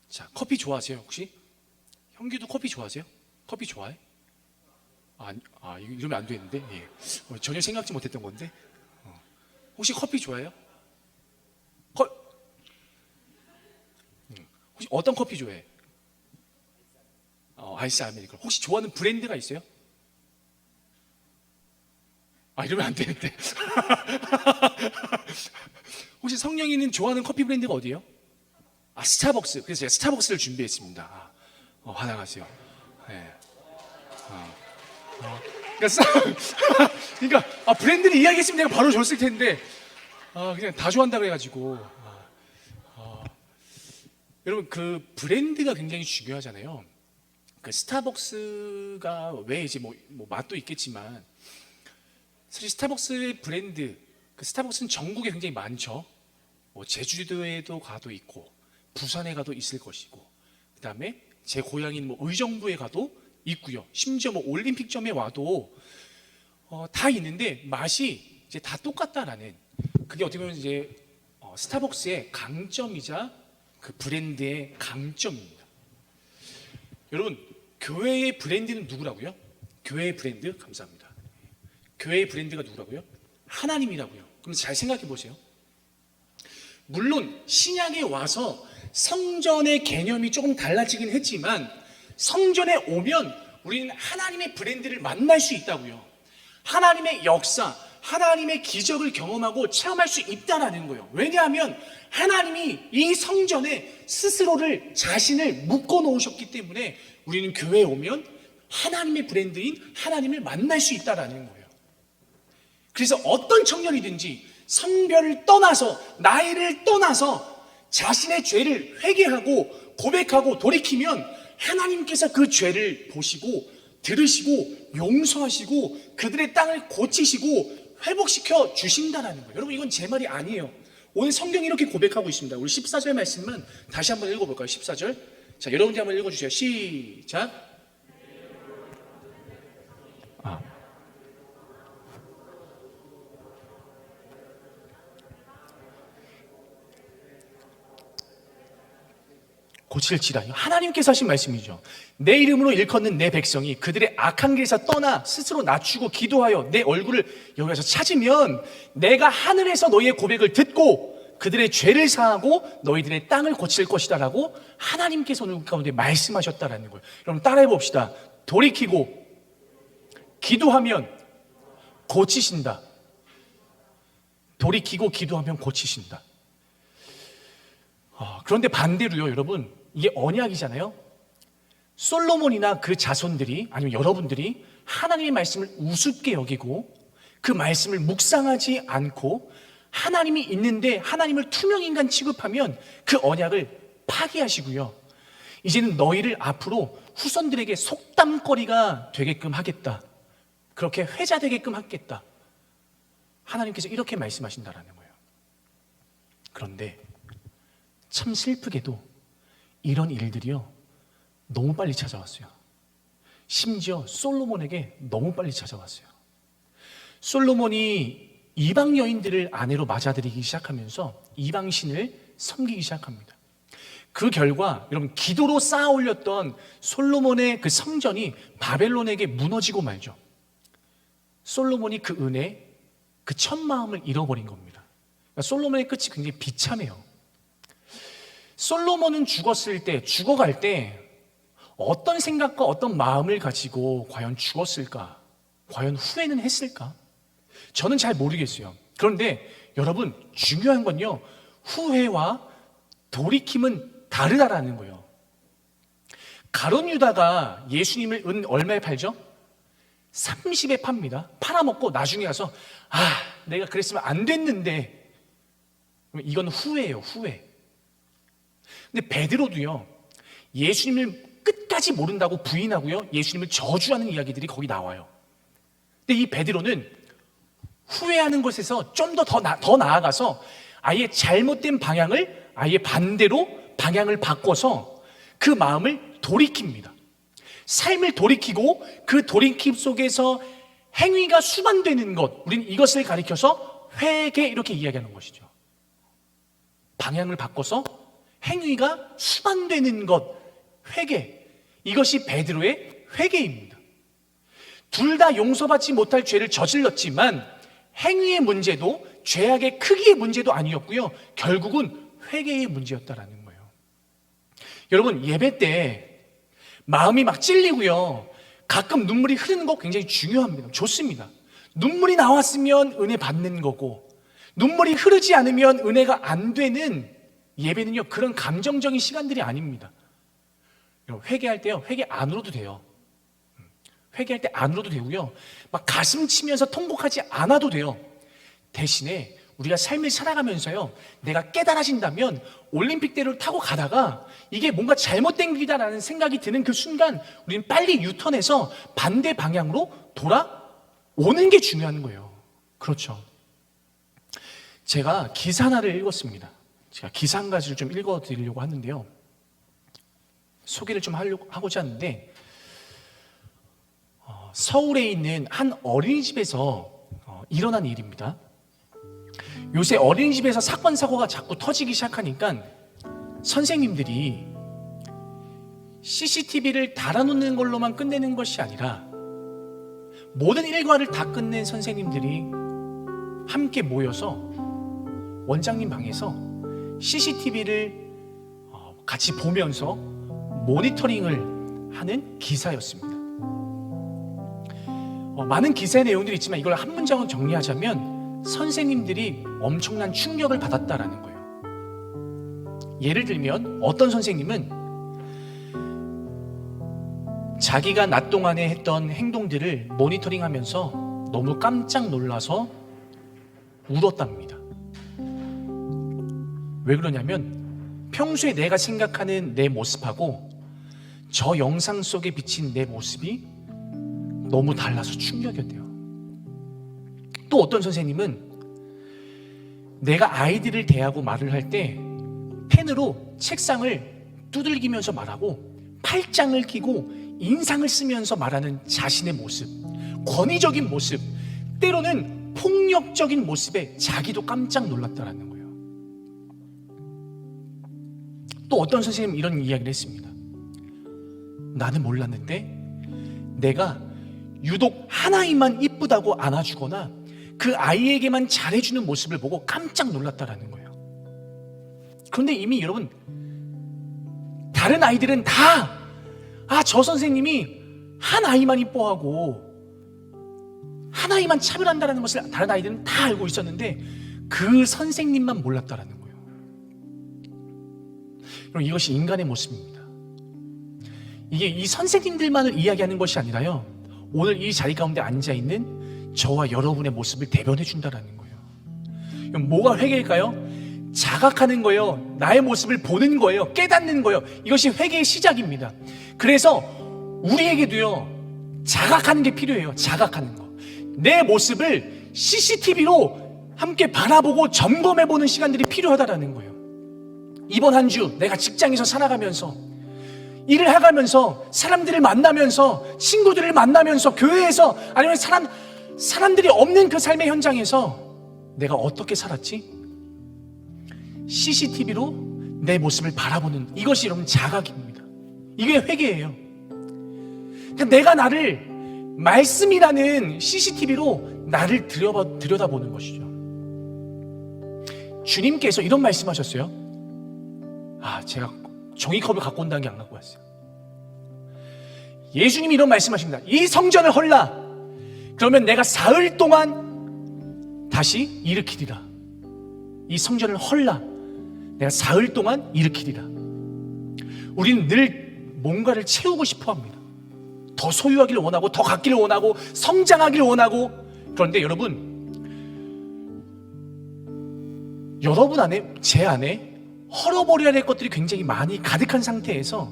B: 자, 커피 좋아하세요? 혹시? 형규도 커피 좋아하세요? 커피 좋아해? 이러면 안 되는데. 예. 전혀 생각지 못했던 건데. 혹시 커피 좋아해요? 혹시 어떤 커피 좋아해? 아이스 아메리카노. 혹시 좋아하는 브랜드가 있어요? 이러면 안 되는데. 혹시 성령이는 좋아하는 커피 브랜드가 어디예요? 스타벅스. 그래서 제가 스타벅스를 준비했습니다. 환영하세요. 네. 그러니까 브랜드를 이야기했으면 내가 바로 줬을 텐데 그냥 다 좋아한다 그래가지고. 여러분, 그 브랜드가 굉장히 중요하잖아요. 그 스타벅스가 왜 이제 뭐 맛도 있겠지만, 사실 스타벅스의 브랜드, 그 스타벅스는 전국에 굉장히 많죠. 제주도에도 가도 있고, 부산에 가도 있을 것이고, 그 다음에 제 고향인 의정부에 가도 있고요. 심지어 올림픽점에 와도 다 있는데 맛이 이제 다 똑같다라는, 그게 어떻게 보면 이제 스타벅스의 강점이자 그 브랜드의 강점입니다. 여러분, 교회의 브랜드는 누구라고요? 교회의 브랜드, 감사합니다. 교회의 브랜드가 누구라고요? 하나님이라고요. 그럼 잘 생각해 보세요. 물론 신약에 와서 성전의 개념이 조금 달라지긴 했지만, 성전에 오면 우리는 하나님의 브랜드를 만날 수 있다고요. 하나님의 역사, 하나님의 기적을 경험하고 체험할 수 있다는 거예요. 왜냐하면 하나님이 이 성전에 스스로를, 자신을 묶어 놓으셨기 때문에 우리는 교회에 오면 하나님의 브랜드인 하나님을 만날 수 있다는 거예요. 그래서 어떤 청년이든지 성별을 떠나서, 나이를 떠나서 자신의 죄를 회개하고 고백하고 돌이키면 하나님께서 그 죄를 보시고 들으시고 용서하시고 그들의 땅을 고치시고 회복시켜 주신다는 거예요. 여러분, 이건 제 말이 아니에요. 오늘 성경이 이렇게 고백하고 있습니다. 우리 14절 말씀은 다시 한번 읽어볼까요? 14절. 자, 여러분들 한번 읽어주세요. 시작. 고칠지라. 하나님께서 하신 말씀이죠. 내 이름으로 일컫는 내 백성이 그들의 악한 길에서 떠나 스스로 낮추고 기도하여 내 얼굴을 여기서 찾으면 내가 하늘에서 너희의 고백을 듣고 그들의 죄를 사하고 너희들의 땅을 고칠 것이다 라고 하나님께서 오늘 가운데 말씀하셨다라는 거예요. 여러분, 따라해 봅시다. 돌이키고 기도하면 고치신다. 돌이키고 기도하면 고치신다. 그런데 반대로요, 여러분, 이게 언약이잖아요. 솔로몬이나 그 자손들이, 아니면 여러분들이 하나님의 말씀을 우습게 여기고 그 말씀을 묵상하지 않고 하나님이 있는데 하나님을 투명인간 취급하면 그 언약을 파기하시고요, 이제는 너희를 앞으로 후손들에게 속담거리가 되게끔 하겠다, 그렇게 회자되게끔 하겠다. 하나님께서 이렇게 말씀하신다라는 거예요. 그런데 참 슬프게도 이런 일들이요, 너무 빨리 찾아왔어요. 심지어 솔로몬에게 너무 빨리 찾아왔어요. 솔로몬이 이방 여인들을 아내로 맞아들이기 시작하면서 이방 신을 섬기기 시작합니다. 그 결과 여러분, 기도로 쌓아 올렸던 솔로몬의 그 성전이 바벨론에게 무너지고 말죠. 솔로몬이 그 은혜, 그 첫 마음을 잃어버린 겁니다. 그러니까 솔로몬의 끝이 굉장히 비참해요. 솔로몬은 죽어갈 때 어떤 생각과 어떤 마음을 가지고 과연 죽었을까? 과연 후회는 했을까? 저는 잘 모르겠어요. 그런데 여러분, 중요한 건요, 후회와 돌이킴은 다르다라는 거예요. 가룟 유다가 예수님을 은 얼마에 팔죠? 30에 팝니다. 팔아먹고 나중에 가서 내가 그랬으면 안 됐는데, 이건 후회예요, 후회. 근데 베드로도요, 예수님을 끝까지 모른다고 부인하고요, 예수님을 저주하는 이야기들이 거기 나와요. 근데 이 베드로는 후회하는 것에서 좀 더 나아가서 아예 잘못된 방향을 아예 반대로 방향을 바꿔서 그 마음을 돌이킵니다. 삶을 돌이키고 그 돌이킴 속에서 행위가 수반되는 것, 우리는 이것을 가리켜서 회개, 이렇게 이야기하는 것이죠. 방향을 바꿔서 행위가 수반되는 것, 회개. 이것이 베드로의 회개입니다. 둘 다 용서받지 못할 죄를 저질렀지만 행위의 문제도 죄악의 크기의 문제도 아니었고요, 결국은 회개의 문제였다라는 거예요. 여러분, 예배 때 마음이 막 찔리고요, 가끔 눈물이 흐르는 거 굉장히 중요합니다. 좋습니다. 눈물이 나왔으면 은혜 받는 거고, 눈물이 흐르지 않으면 은혜가 안 되는 예배는요, 그런 감정적인 시간들이 아닙니다. 회개할 때요, 회개 안 울어도 돼요. 회개할 때 안 울어도 되고요, 막 가슴 치면서 통곡하지 않아도 돼요. 대신에 우리가 삶을 살아가면서요, 내가 깨달아진다면 올림픽대로를 타고 가다가 이게 뭔가 잘못된 길이다라는 생각이 드는 그 순간 우리는 빨리 유턴해서 반대 방향으로 돌아오는 게 중요한 거예요. 그렇죠. 제가 기사 하나를 읽었습니다. 제가 기사 한 가지를 좀 읽어드리려고 하는데요, 소개를 좀 하고자 하는데, 서울에 있는 한 어린이집에서 일어난 일입니다. 요새 어린이집에서 사건 사고가 자꾸 터지기 시작하니까 선생님들이 CCTV를 달아놓는 걸로만 끝내는 것이 아니라 모든 일과를 다 끝낸 선생님들이 함께 모여서 원장님 방에서 CCTV를 같이 보면서 모니터링을 하는 기사였습니다. 많은 기사의 내용들이 있지만 이걸 한 문장으로 정리하자면 선생님들이 엄청난 충격을 받았다라는 거예요. 예를 들면 어떤 선생님은 자기가 낮 동안에 했던 행동들을 모니터링하면서 너무 깜짝 놀라서 울었답니다. 왜 그러냐면 평소에 내가 생각하는 내 모습하고 저 영상 속에 비친 내 모습이 너무 달라서 충격이었대요. 또 어떤 선생님은 내가 아이들을 대하고 말을 할 때 펜으로 책상을 두들기면서 말하고 팔짱을 끼고 인상을 쓰면서 말하는 자신의 모습, 권위적인 모습, 때로는 폭력적인 모습에 자기도 깜짝 놀랐다라는 거예요. 또 어떤 선생님은 이런 이야기를 했습니다. 나는 몰랐는데 내가 유독 한 아이만 이쁘다고 안아주거나 그 아이에게만 잘해주는 모습을 보고 깜짝 놀랐다라는 거예요. 그런데 이미 여러분, 다른 아이들은 다 저 선생님이 한 아이만 이뻐하고 한 아이만 차별한다는 것을 다른 아이들은 다 알고 있었는데 그 선생님만 몰랐다라는 거예요. 여러분, 이것이 인간의 모습입니다. 이게 이 선생님들만을 이야기하는 것이 아니라요, 오늘 이 자리 가운데 앉아있는 저와 여러분의 모습을 대변해 준다라는 거예요. 그럼 뭐가 회개일까요? 자각하는 거예요. 나의 모습을 보는 거예요. 깨닫는 거예요. 이것이 회개의 시작입니다. 그래서 우리에게도요, 자각하는 게 필요해요. 자각하는 거. 내 모습을 CCTV로 함께 바라보고 점검해보는 시간들이 필요하다라는 거예요. 이번 한 주 내가 직장에서 살아가면서, 일을 해가면서, 사람들을 만나면서, 친구들을 만나면서, 교회에서, 아니면 사람들이 없는 그 삶의 현장에서 내가 어떻게 살았지? CCTV로 내 모습을 바라보는, 이것이 여러분 자각입니다. 이게 회개예요. 그러니까 내가 나를 말씀이라는 CCTV로 나를 들여다보는 것이죠. 주님께서 이런 말씀하셨어요. 제가 종이컵을 갖고 온다는 게 안 갖고 왔어요. 예수님이 이런 말씀하십니다. 이 성전을 헐라. 그러면 내가 사흘 동안 다시 일으키리라. 이 성전을 헐라. 내가 사흘 동안 일으키리라. 우리는 늘 뭔가를 채우고 싶어 합니다. 더 소유하기를 원하고, 더 갖기를 원하고, 성장하기를 원하고. 그런데 여러분 안에, 제 안에 헐어버려야 될 것들이 굉장히 많이 가득한 상태에서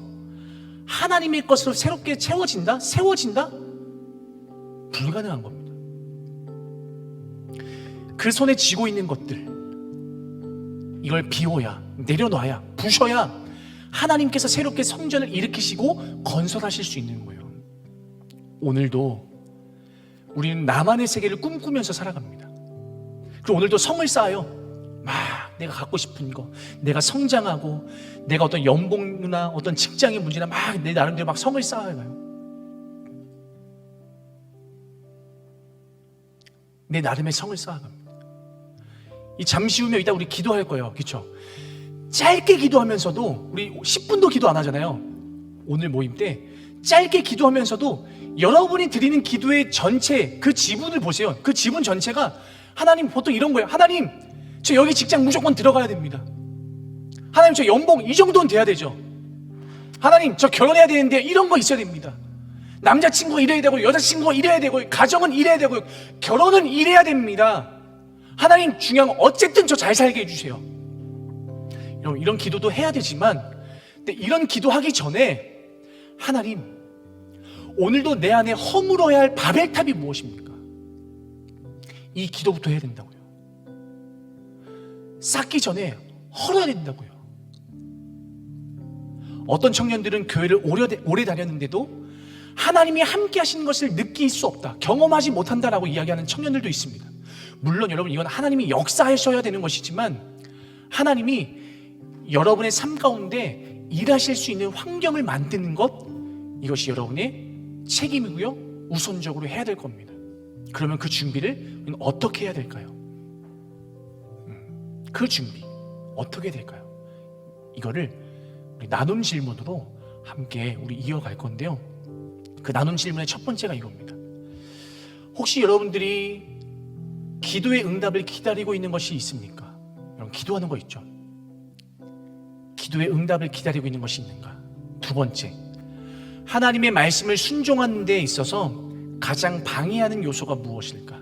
B: 하나님의 것으로 새롭게 채워진다? 세워진다? 불가능한 겁니다. 그 손에 쥐고 있는 것들, 이걸 비워야, 내려놔야, 부셔야 하나님께서 새롭게 성전을 일으키시고 건설하실 수 있는 거예요. 오늘도 우리는 나만의 세계를 꿈꾸면서 살아갑니다. 그리고 오늘도 성을 쌓아요. 막 내가 갖고 싶은 거, 내가 성장하고, 내가 어떤 연봉이나 어떤 직장의 문제나 막 내 나름대로 막 성을 쌓아가요. 내 나름의 성을 쌓아갑니다. 이 잠시 후면 이따 우리 기도할 거예요. 그렇죠? 짧게 기도하면서도, 우리 10분도 기도 안 하잖아요. 오늘 모임 때 짧게 기도하면서도 여러분이 드리는 기도의 전체, 그 지분을 보세요. 그 지분 전체가, 하나님 보통 이런 거예요. 하나님, 저 여기 직장 무조건 들어가야 됩니다. 하나님, 저 연봉 이 정도는 돼야 되죠. 하나님, 저 결혼해야 되는데 이런 거 있어야 됩니다. 남자친구가 이래야 되고, 여자친구가 이래야 되고, 가정은 이래야 되고, 결혼은 이래야 됩니다. 하나님, 중요한 건 어쨌든 저 잘 살게 해주세요. 여러분, 이런 기도도 해야 되지만, 근데 이런 기도하기 전에 하나님, 오늘도 내 안에 허물어야 할 바벨탑이 무엇입니까? 이 기도부터 해야 된다고요. 쌓기 전에 헐어야 된다고요. 어떤 청년들은 교회를 오래 다녔는데도 하나님이 함께 하시는 것을 느낄 수 없다, 경험하지 못한다라고 이야기하는 청년들도 있습니다. 물론 여러분, 이건 하나님이 역사하셔야 되는 것이지만, 하나님이 여러분의 삶 가운데 일하실 수 있는 환경을 만드는 것, 이것이 여러분의 책임이고요, 우선적으로 해야 될 겁니다. 그러면 그 준비를 어떻게 해야 될까요? 그 준비 어떻게 될까요? 이거를 우리 나눔 질문으로 함께 우리 이어갈 건데요. 그 나눔 질문의 첫 번째가 이겁니다. 혹시 여러분들이 기도의 응답을 기다리고 있는 것이 있습니까? 여러분, 기도하는 거 있죠? 기도의 응답을 기다리고 있는 것이 있는가? 두 번째, 하나님의 말씀을 순종하는 데 있어서 가장 방해하는 요소가 무엇일까?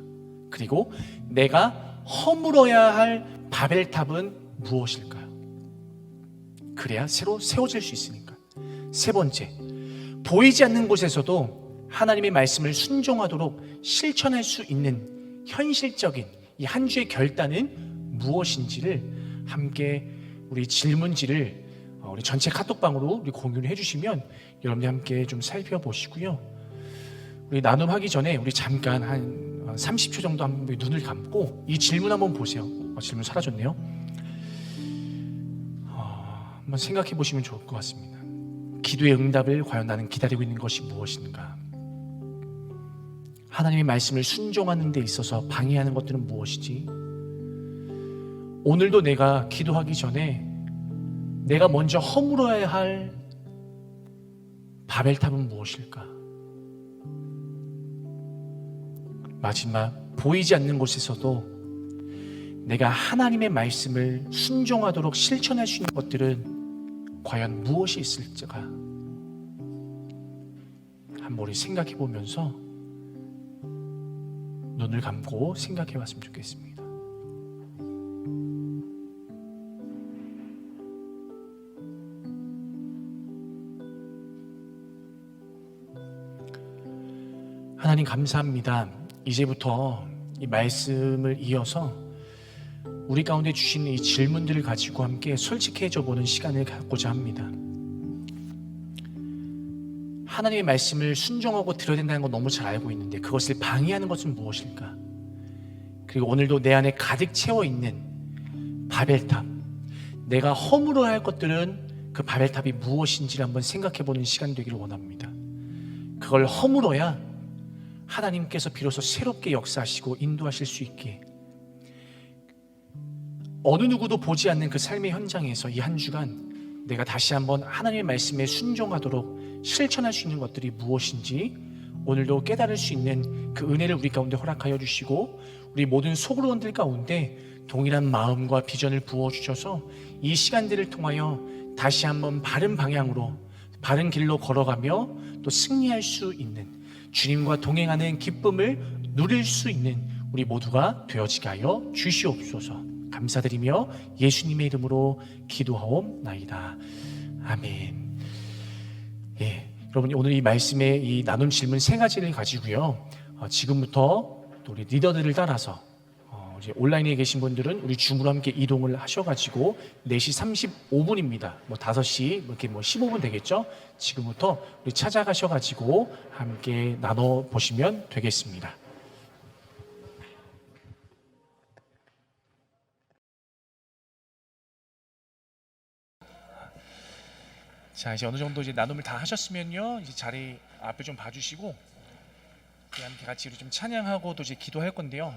B: 그리고 내가 허물어야 할 바벨탑은 무엇일까요? 그래야 새로 세워질 수 있으니까. 세 번째, 보이지 않는 곳에서도 하나님의 말씀을 순종하도록 실천할 수 있는 현실적인 이 한 주의 결단은 무엇인지를 함께 우리 질문지를 우리 전체 카톡방으로 우리 공유를 해주시면 여러분이 함께 좀 살펴보시고요. 우리 나눔하기 전에 우리 잠깐 한 30초 정도 한번 눈을 감고 이 질문 한번 보세요. 질문 사라졌네요. 한번 생각해 보시면 좋을 것 같습니다. 기도의 응답을 과연 나는 기다리고 있는 것이 무엇인가? 하나님의 말씀을 순종하는 데 있어서 방해하는 것들은 무엇이지? 오늘도 내가 기도하기 전에 내가 먼저 허물어야 할 바벨탑은 무엇일까? 마지막, 보이지 않는 곳에서도 내가 하나님의 말씀을 순종하도록 실천할 수 있는 것들은 과연 무엇이 있을지가 한번 우리 생각해 보면서 눈을 감고 생각해 봤으면 좋겠습니다. 하나님, 감사합니다. 이제부터 이 말씀을 이어서 우리 가운데 주신 이 질문들을 가지고 함께 솔직해져 보는 시간을 갖고자 합니다. 하나님의 말씀을 순종하고 들어야 된다는 건 너무 잘 알고 있는데 그것을 방해하는 것은 무엇일까? 그리고 오늘도 내 안에 가득 채워 있는 바벨탑, 내가 허물어야 할 것들은 그 바벨탑이 무엇인지를 한번 생각해 보는 시간 되기를 원합니다. 그걸 허물어야 하나님께서 비로소 새롭게 역사하시고 인도하실 수 있게, 어느 누구도 보지 않는 그 삶의 현장에서 이 한 주간 내가 다시 한번 하나님의 말씀에 순종하도록 실천할 수 있는 것들이 무엇인지 오늘도 깨달을 수 있는 그 은혜를 우리 가운데 허락하여 주시고, 우리 모든 소그룹원들 가운데 동일한 마음과 비전을 부어주셔서 이 시간들을 통하여 다시 한번 바른 방향으로, 바른 길로 걸어가며 또 승리할 수 있는, 주님과 동행하는 기쁨을 누릴 수 있는 우리 모두가 되어지게 하여 주시옵소서. 감사드리며 예수님의 이름으로 기도하옵나이다. 아멘. 예, 여러분 오늘 이 말씀의 이 나눔 질문 세 가지를 가지고요. 지금부터 또 우리 리더들을 따라서 이제 온라인에 계신 분들은 우리 줌으로 함께 이동을 하셔가지고 4시 35분입니다. 뭐 5시 이렇게 뭐 15분 되겠죠? 지금부터 우리 찾아가셔가지고 함께 나눠 보시면 되겠습니다. 자, 이제 어느 정도 이제 나눔을 다 하셨으면요, 이제 자리 앞에 좀 봐주시고 함께 같이 좀 찬양하고 또 이제 기도할 건데요.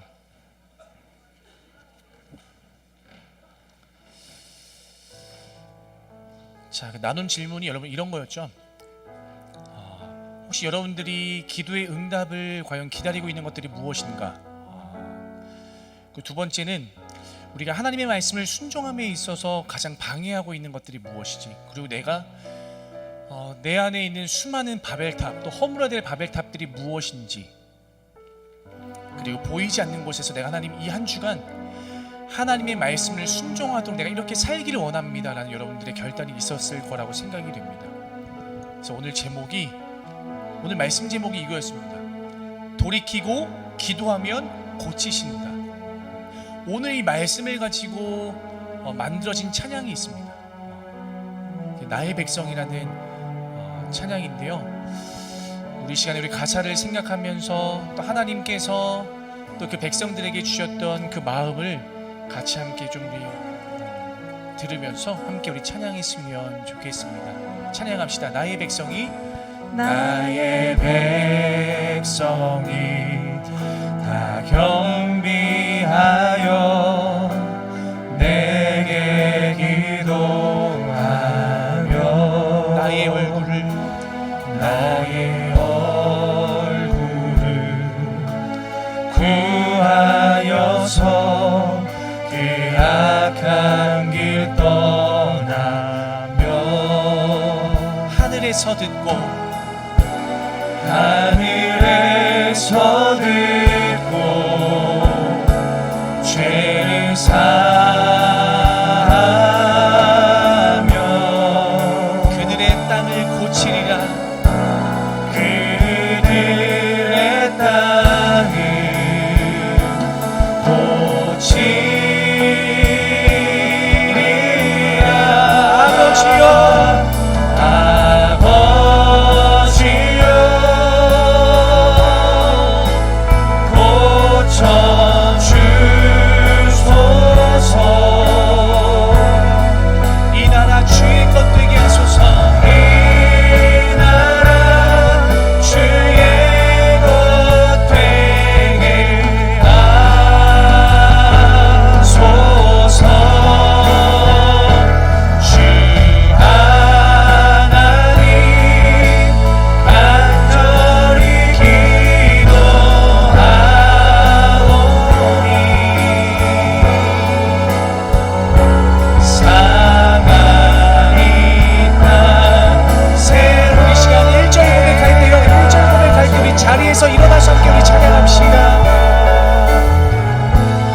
B: 자, 그 나눔 질문이 여러분 이런 거였죠. 혹시 여러분들이 기도의 응답을 과연 기다리고 있는 것들이 무엇인가? 그 두 번째는 우리가 하나님의 말씀을 순종함에 있어서 가장 방해하고 있는 것들이 무엇이지? 그리고 내가 내 안에 있는 수많은 바벨탑, 또 허물어야 될 바벨탑들이 무엇인지, 그리고 보이지 않는 곳에서 내가 하나님 이 한 주간 하나님의 말씀을 순종하도록 내가 이렇게 살기를 원합니다라는 여러분들의 결단이 있었을 거라고 생각이 됩니다. 그래서 오늘 말씀 제목이 이거였습니다. 돌이키고 기도하면 고치신다. 오늘 이 말씀을 가지고 만들어진 찬양이 있습니다. 나의 백성이라는 찬양인데요. 우리 시간에 우리 가사를 생각하면서 또 하나님께서 또 그 백성들에게 주셨던 그 마음을 같이 함께 좀 우리 들으면서 함께 우리 찬양했으면 좋겠습니다. 찬양합시다. 나의 백성이 다 경비하여 내게 기도하며 나의 얼굴을 구하여서 그 악한 길 떠나며 하늘에서 듣고 죄를 사하며 그들의 땅을 고치리라. 그들의 땅을 고치리라. 아버지여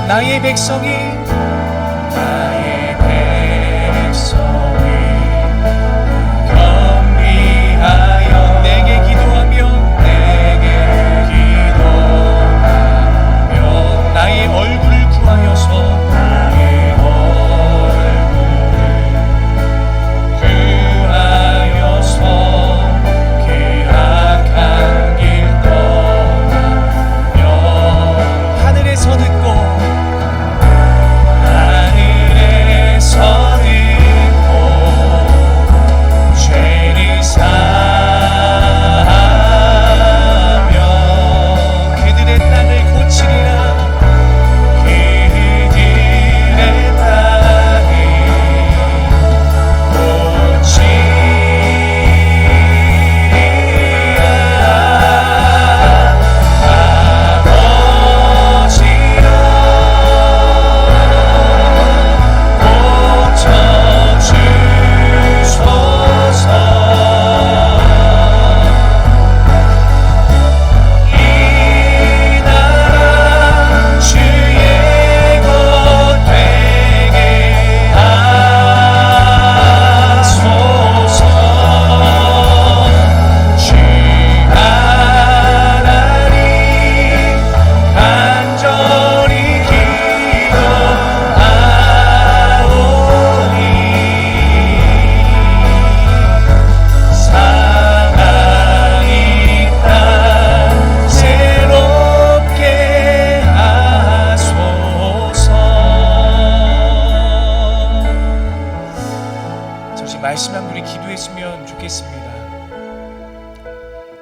B: 나의 백성이 경비하여 내게 기도하며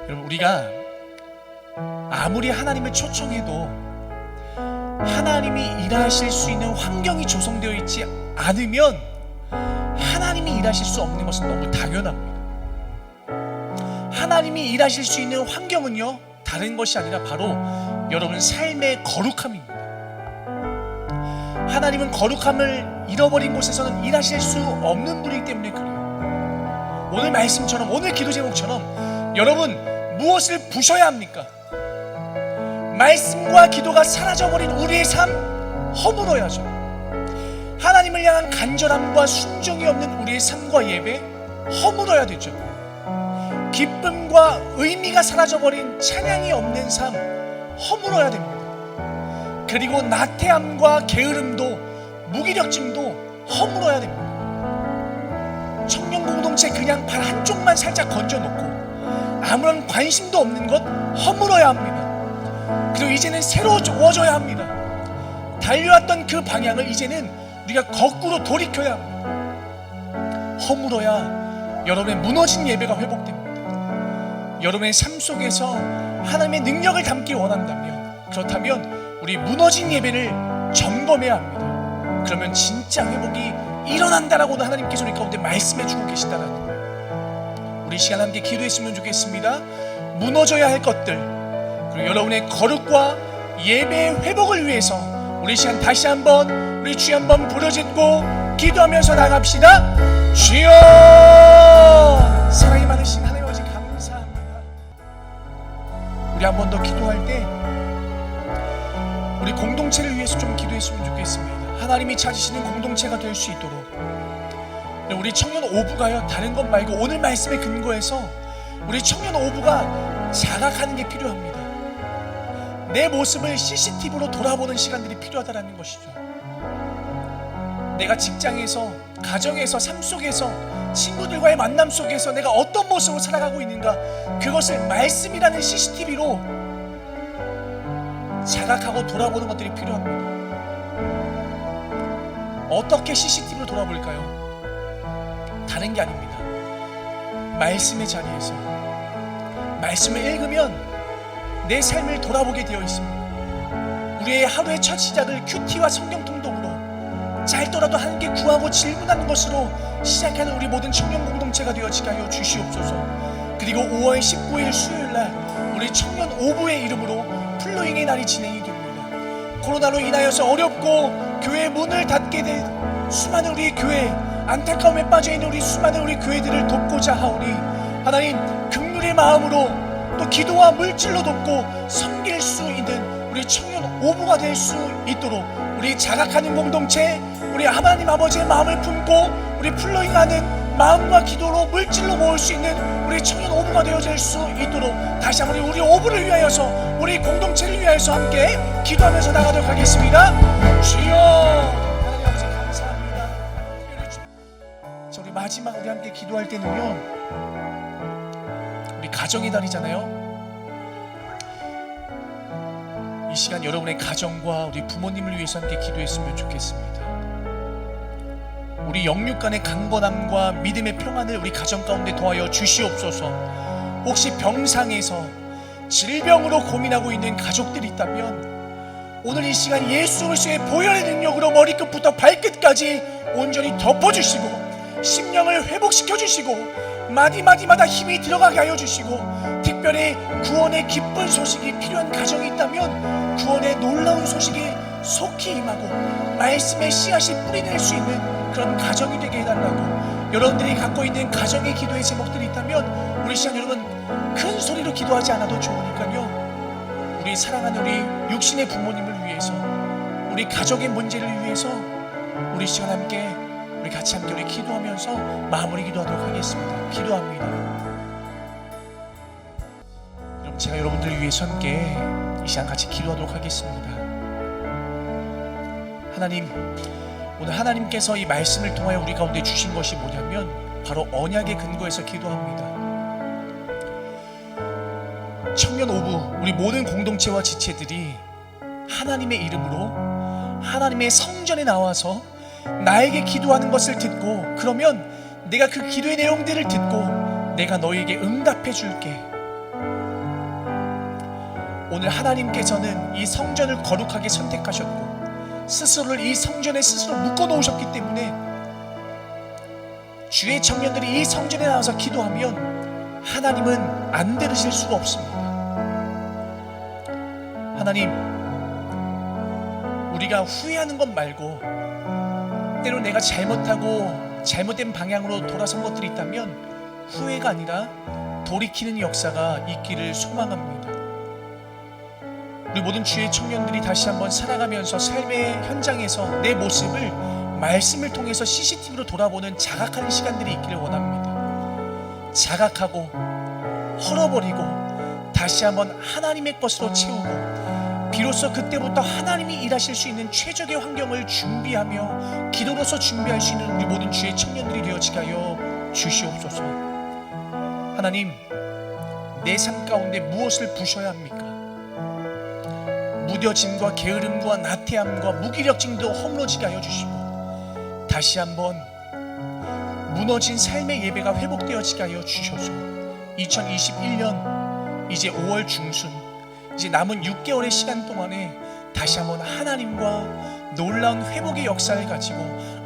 B: 여러분, 우리가 아무리 하나님을 초청해도 하나님이 일하실 수 있는 환경이 조성되어 있지 않으면 하나님이 일하실 수 없는 것은 너무 당연합니다. 하나님이 일하실 수 있는 환경은요, 다른 것이 아니라 바로 여러분 삶의 거룩함입니다. 하나님은 거룩함을 잃어버린 곳에서는 일하실 수 없는 분이기 때문에 그래요. 오늘 말씀처럼, 오늘 기도 제목처럼 여러분 무엇을 부셔야 합니까? 말씀과 기도가 사라져버린 우리의 삶 허물어야죠. 하나님을 향한 간절함과 순종이 없는 우리의 삶과 예배 허물어야 되죠. 기쁨과 의미가 사라져버린 찬양이 없는 삶 허물어야 됩니다. 그리고 나태함과 게으름도 무기력증도 허물어야 됩니다. 청년 공동체 그냥 발 한쪽만 살짝 건져놓고 아무런 관심도 없는 것 허물어야 합니다. 그리고 이제는 새로워져야 합니다. 달려왔던 그 방향을 이제는 우리가 거꾸로 돌이켜야 합니다. 허물어야 여러분의 무너진 예배가 회복됩니다. 여러분의 삶 속에서 하나님의 능력을 담기 원한다면, 그렇다면 우리 무너진 예배를 점검해야 합니다. 그러면 진짜 회복이 일어난다라고도 하나님께서 우리 가운데 말씀해주고 계시다라는 거예요. 우리 시간 함께 기도했으면 좋겠습니다. 무너져야 할 것들, 그리고 여러분의 거룩과 예배의 회복을 위해서 우리 시간 다시 한번 우리 주여 한번 부르짖고 기도하면서 나갑시다. 주여, 사랑이 많으신 하나님 아버지 감사합니다. 우리 한 번 더 기도할 때 우리 공동체를 위해서 좀 기도했으면 좋겠습니다. 하나님이 찾으시는 공동체가 될 수 있도록 우리 청년 오부가요, 다른 것 말고 오늘 말씀에 근거해서 우리 청년 오부가 자각하는 게 필요합니다. 내 모습을 CCTV로 돌아보는 시간들이 필요하다는 것이죠. 내가 직장에서, 가정에서, 삶 속에서, 친구들과의 만남 속에서 내가 어떤 모습으로 살아가고 있는가, 그것을 말씀이라는 CCTV로 자각하고 돌아보는 것들이 필요합니다. 어떻게 CCTV로 돌아볼까요? 다른 게 아닙니다. 말씀의 자리에서 말씀을 읽으면 내 삶을 돌아보게 되어 있습니다. 우리의 하루의 첫 시작을 큐티와 성경 통독으로 짧더라도 한 개 구하고 질문하는 것으로 시작하는 우리 모든 청년 공동체가 되어지게 하여 주시옵소서. 그리고 5월 19일 수요일날 우리 청년 오부의 이름으로 플로잉의 날이 진행이 됩니다. 코로나로 인하여서 어렵고 교회 문을 닫게 된 수많은 우리 교회, 안타까움에 빠져있는 우리 수많은 우리 교회들을 돕고자 하오니 하나님 긍휼의 마음으로 또 기도와 물질로 돕고 섬길 수 있는 우리 청년 오부가 될 수 있도록 우리 자각하는 공동체, 우리 하나님 아버지의 마음을 품고 우리 플로잉하는 마음과 기도로 물질로 모을 수 있는 우리 청년 오부가 되어질 수 있도록 다시 한번 우리 오부를 위하여서, 우리 공동체를 위하여서 함께 기도하면서 나가도록 하겠습니다. 주여, 하나님 아버지 감사합니다. 자, 우리 마지막 우리 함께 기도할 때는요, 우리 가정의 달이잖아요. 이 시간 여러분의 가정과 우리 부모님을 위해서 함께 기도했으면 좋겠습니다. 우리 영육 간의 강건함과 믿음의 평안을 우리 가정 가운데 더하여 주시옵소서. 혹시 병상에서 질병으로 고민하고 있는 가족들이 있다면 오늘 이 시간 예수 그리스도의 보혈의 능력으로 머리끝부터 발끝까지 온전히 덮어주시고 심령을 회복시켜주시고 마디마디마다 힘이 들어가게 하여 주시고, 특별히 구원의 기쁜 소식이 필요한 가정이 있다면 구원의 놀라운 소식이 속히 임하고 말씀의 씨앗이 뿌리낼 수 있는 그런 가정이 되게 해달라고, 여러분들이 갖고 있는 가정의 기도의 제목들이 있다면 우리 시간 여러분 큰 소리로 기도하지 않아도 좋으니까요, 우리 사랑하는 우리 육신의 부모님을 위해서, 우리 가족의 문제를 위해서 우리 시간 함께 우리 같이 함께 우리 기도하면서 마무리 기도하도록 하겠습니다. 기도합니다. 여러분, 제가 여러분들을 위해서 함께 이 시간 같이 기도하도록 하겠습니다. 하나님, 오늘 하나님께서 이 말씀을 통하여 우리 가운데 주신 것이 뭐냐면 바로 언약의 근거에서 기도합니다. 청년 오부 우리 모든 공동체와 지체들이 하나님의 이름으로 하나님의 성전에 나와서 나에게 기도하는 것을 듣고, 그러면 내가 그 기도의 내용들을 듣고 내가 너에게 응답해 줄게, 오늘 하나님께서는 이 성전을 거룩하게 선택하셨고 스스로를 이 성전에 스스로 묶어놓으셨기 때문에 주의 청년들이 이 성전에 나와서 기도하면 하나님은 안 들으실 수가 없습니다. 하나님, 우리가 후회하는 것 말고 때로 내가 잘못하고 잘못된 방향으로 돌아선 것들이 있다면 후회가 아니라 돌이키는 역사가 있기를 소망합니다. 우리 모든 주의 청년들이 다시 한번 살아가면서 삶의 현장에서 내 모습을 말씀을 통해서 CCTV로 돌아보는 자각하는 시간들이 있기를 원합니다. 자각하고 헐어버리고 다시 한번 하나님의 것으로 채우고 비로소 그때부터 하나님이 일하실 수 있는 최적의 환경을 준비하며 기도로서 준비할 수 있는 우리 모든 주의 청년들이 되어지게 하여 주시옵소서. 하나님, 내 삶 가운데 무엇을 부셔야 합니까? 무뎌짐과 게으름과 나태함과 무기력증도 허물어지게 하여 주시고 다시 한번 무너진 삶의 예배가 회복되어지게 하여 주셔서 2021년 이제 5월 중순 이제 남은 6개월의 시간 동안에 다시 한번 하나님과 놀라운 회복의 역사를 가지고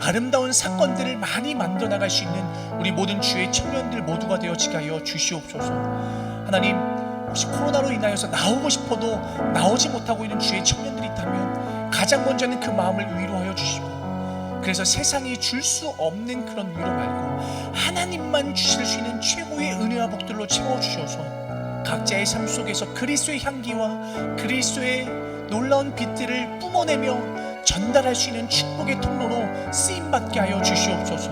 B: 아름다운 사건들을 많이 만들어 나갈 수 있는 우리 모든 주의 청년들 모두가 되어지게 하여 주시옵소서. 하나님, 혹시 코로나로 인하여서 나오고 싶어도 나오지 못하고 있는 주의 청년들이 있다면 가장 먼저는 그 마음을 위로하여 주시고 그래서 세상이 줄 수 없는 그런 위로 말고 하나님만 주실 수 있는 최고의 은혜와 복들로 채워주셔서 각자의 삶 속에서 그리스도의 향기와 그리스도의 놀라운 빛들을 뿜어내며 전달할 수 있는 축복의 통로로 쓰임받게 하여 주시옵소서.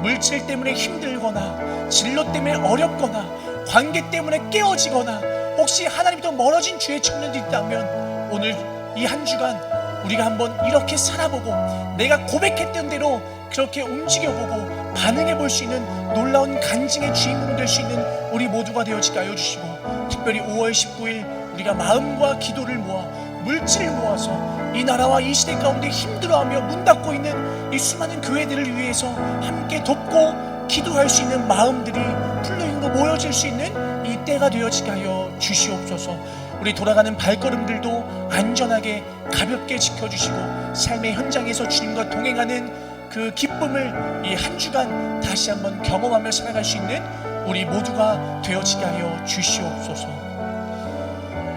B: 물질 때문에 힘들거나 진로 때문에 어렵거나 관계 때문에 깨어지거나 혹시 하나님부터 멀어진 주의 청년들이 있다면 오늘 이 한 주간 우리가 한번 이렇게 살아보고 내가 고백했던 대로 그렇게 움직여보고 반응해 볼 수 있는 놀라운 간증의 주인공 될 수 있는 우리 모두가 되어지게 하여 주시고 특별히 5월 19일 우리가 마음과 기도를 모아 물질을 모아서 이 나라와 이 시대 가운데 힘들어하며 문 닫고 있는 이 수많은 교회들을 위해서 함께 돕고 기도할 수 있는 마음들이 풀로잉으로 모여질 수 있는 이 때가 되어지게 하여 주시옵소서. 우리 돌아가는 발걸음들도 안전하게 가볍게 지켜주시고 삶의 현장에서 주님과 동행하는 그 기쁨을 이 한 주간 다시 한번 경험하며 살아갈 수 있는 우리 모두가 되어지게 하여 주시옵소서.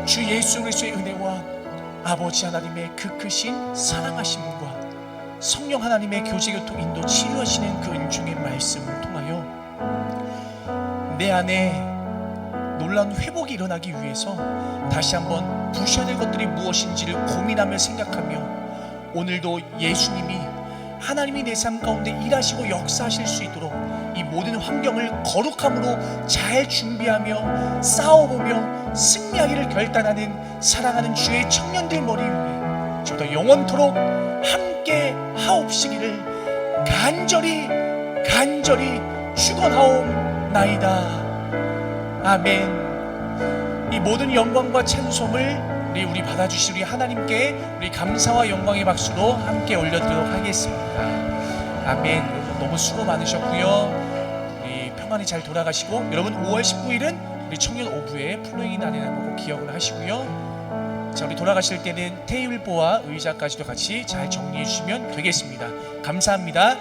B: 주 예수 그리스도의 은혜와 아버지 하나님의 그 크신 사랑하심과 성령 하나님의 교제교통 인도 치유하시는 그 은총의 말씀을 통하여 내 안에 놀라운 회복이 일어나기 위해서 다시 한번 부셔야 될 것들이 무엇인지를 고민하며 생각하며 오늘도 예수님이 하나님이 내 삶 가운데 일하시고 역사하실 수 있도록 이 모든 환경을 거룩함으로 잘 준비하며 싸워보며 승리하기를 결단하는 사랑하는 주의 청년들 머리 위에 저도 영원토록 함께 하옵시기를 간절히 축원하옵나이다. 아멘. 이 모든 영광과 찬송을 우리 받아주실 우리 하나님께 우리 감사와 영광의 박수로 함께 올려드리도록 하겠습니다. 아멘. 너무 수고 많으셨고요. 우리 평안히 잘 돌아가시고 여러분 5월 19일은 우리 청년 오후에 플로잉인 아내라는 거 기억을 하시고요. 자, 우리 돌아가실 때는 테이블보와 의자까지도 같이 잘 정리해 주시면 되겠습니다. 감사합니다.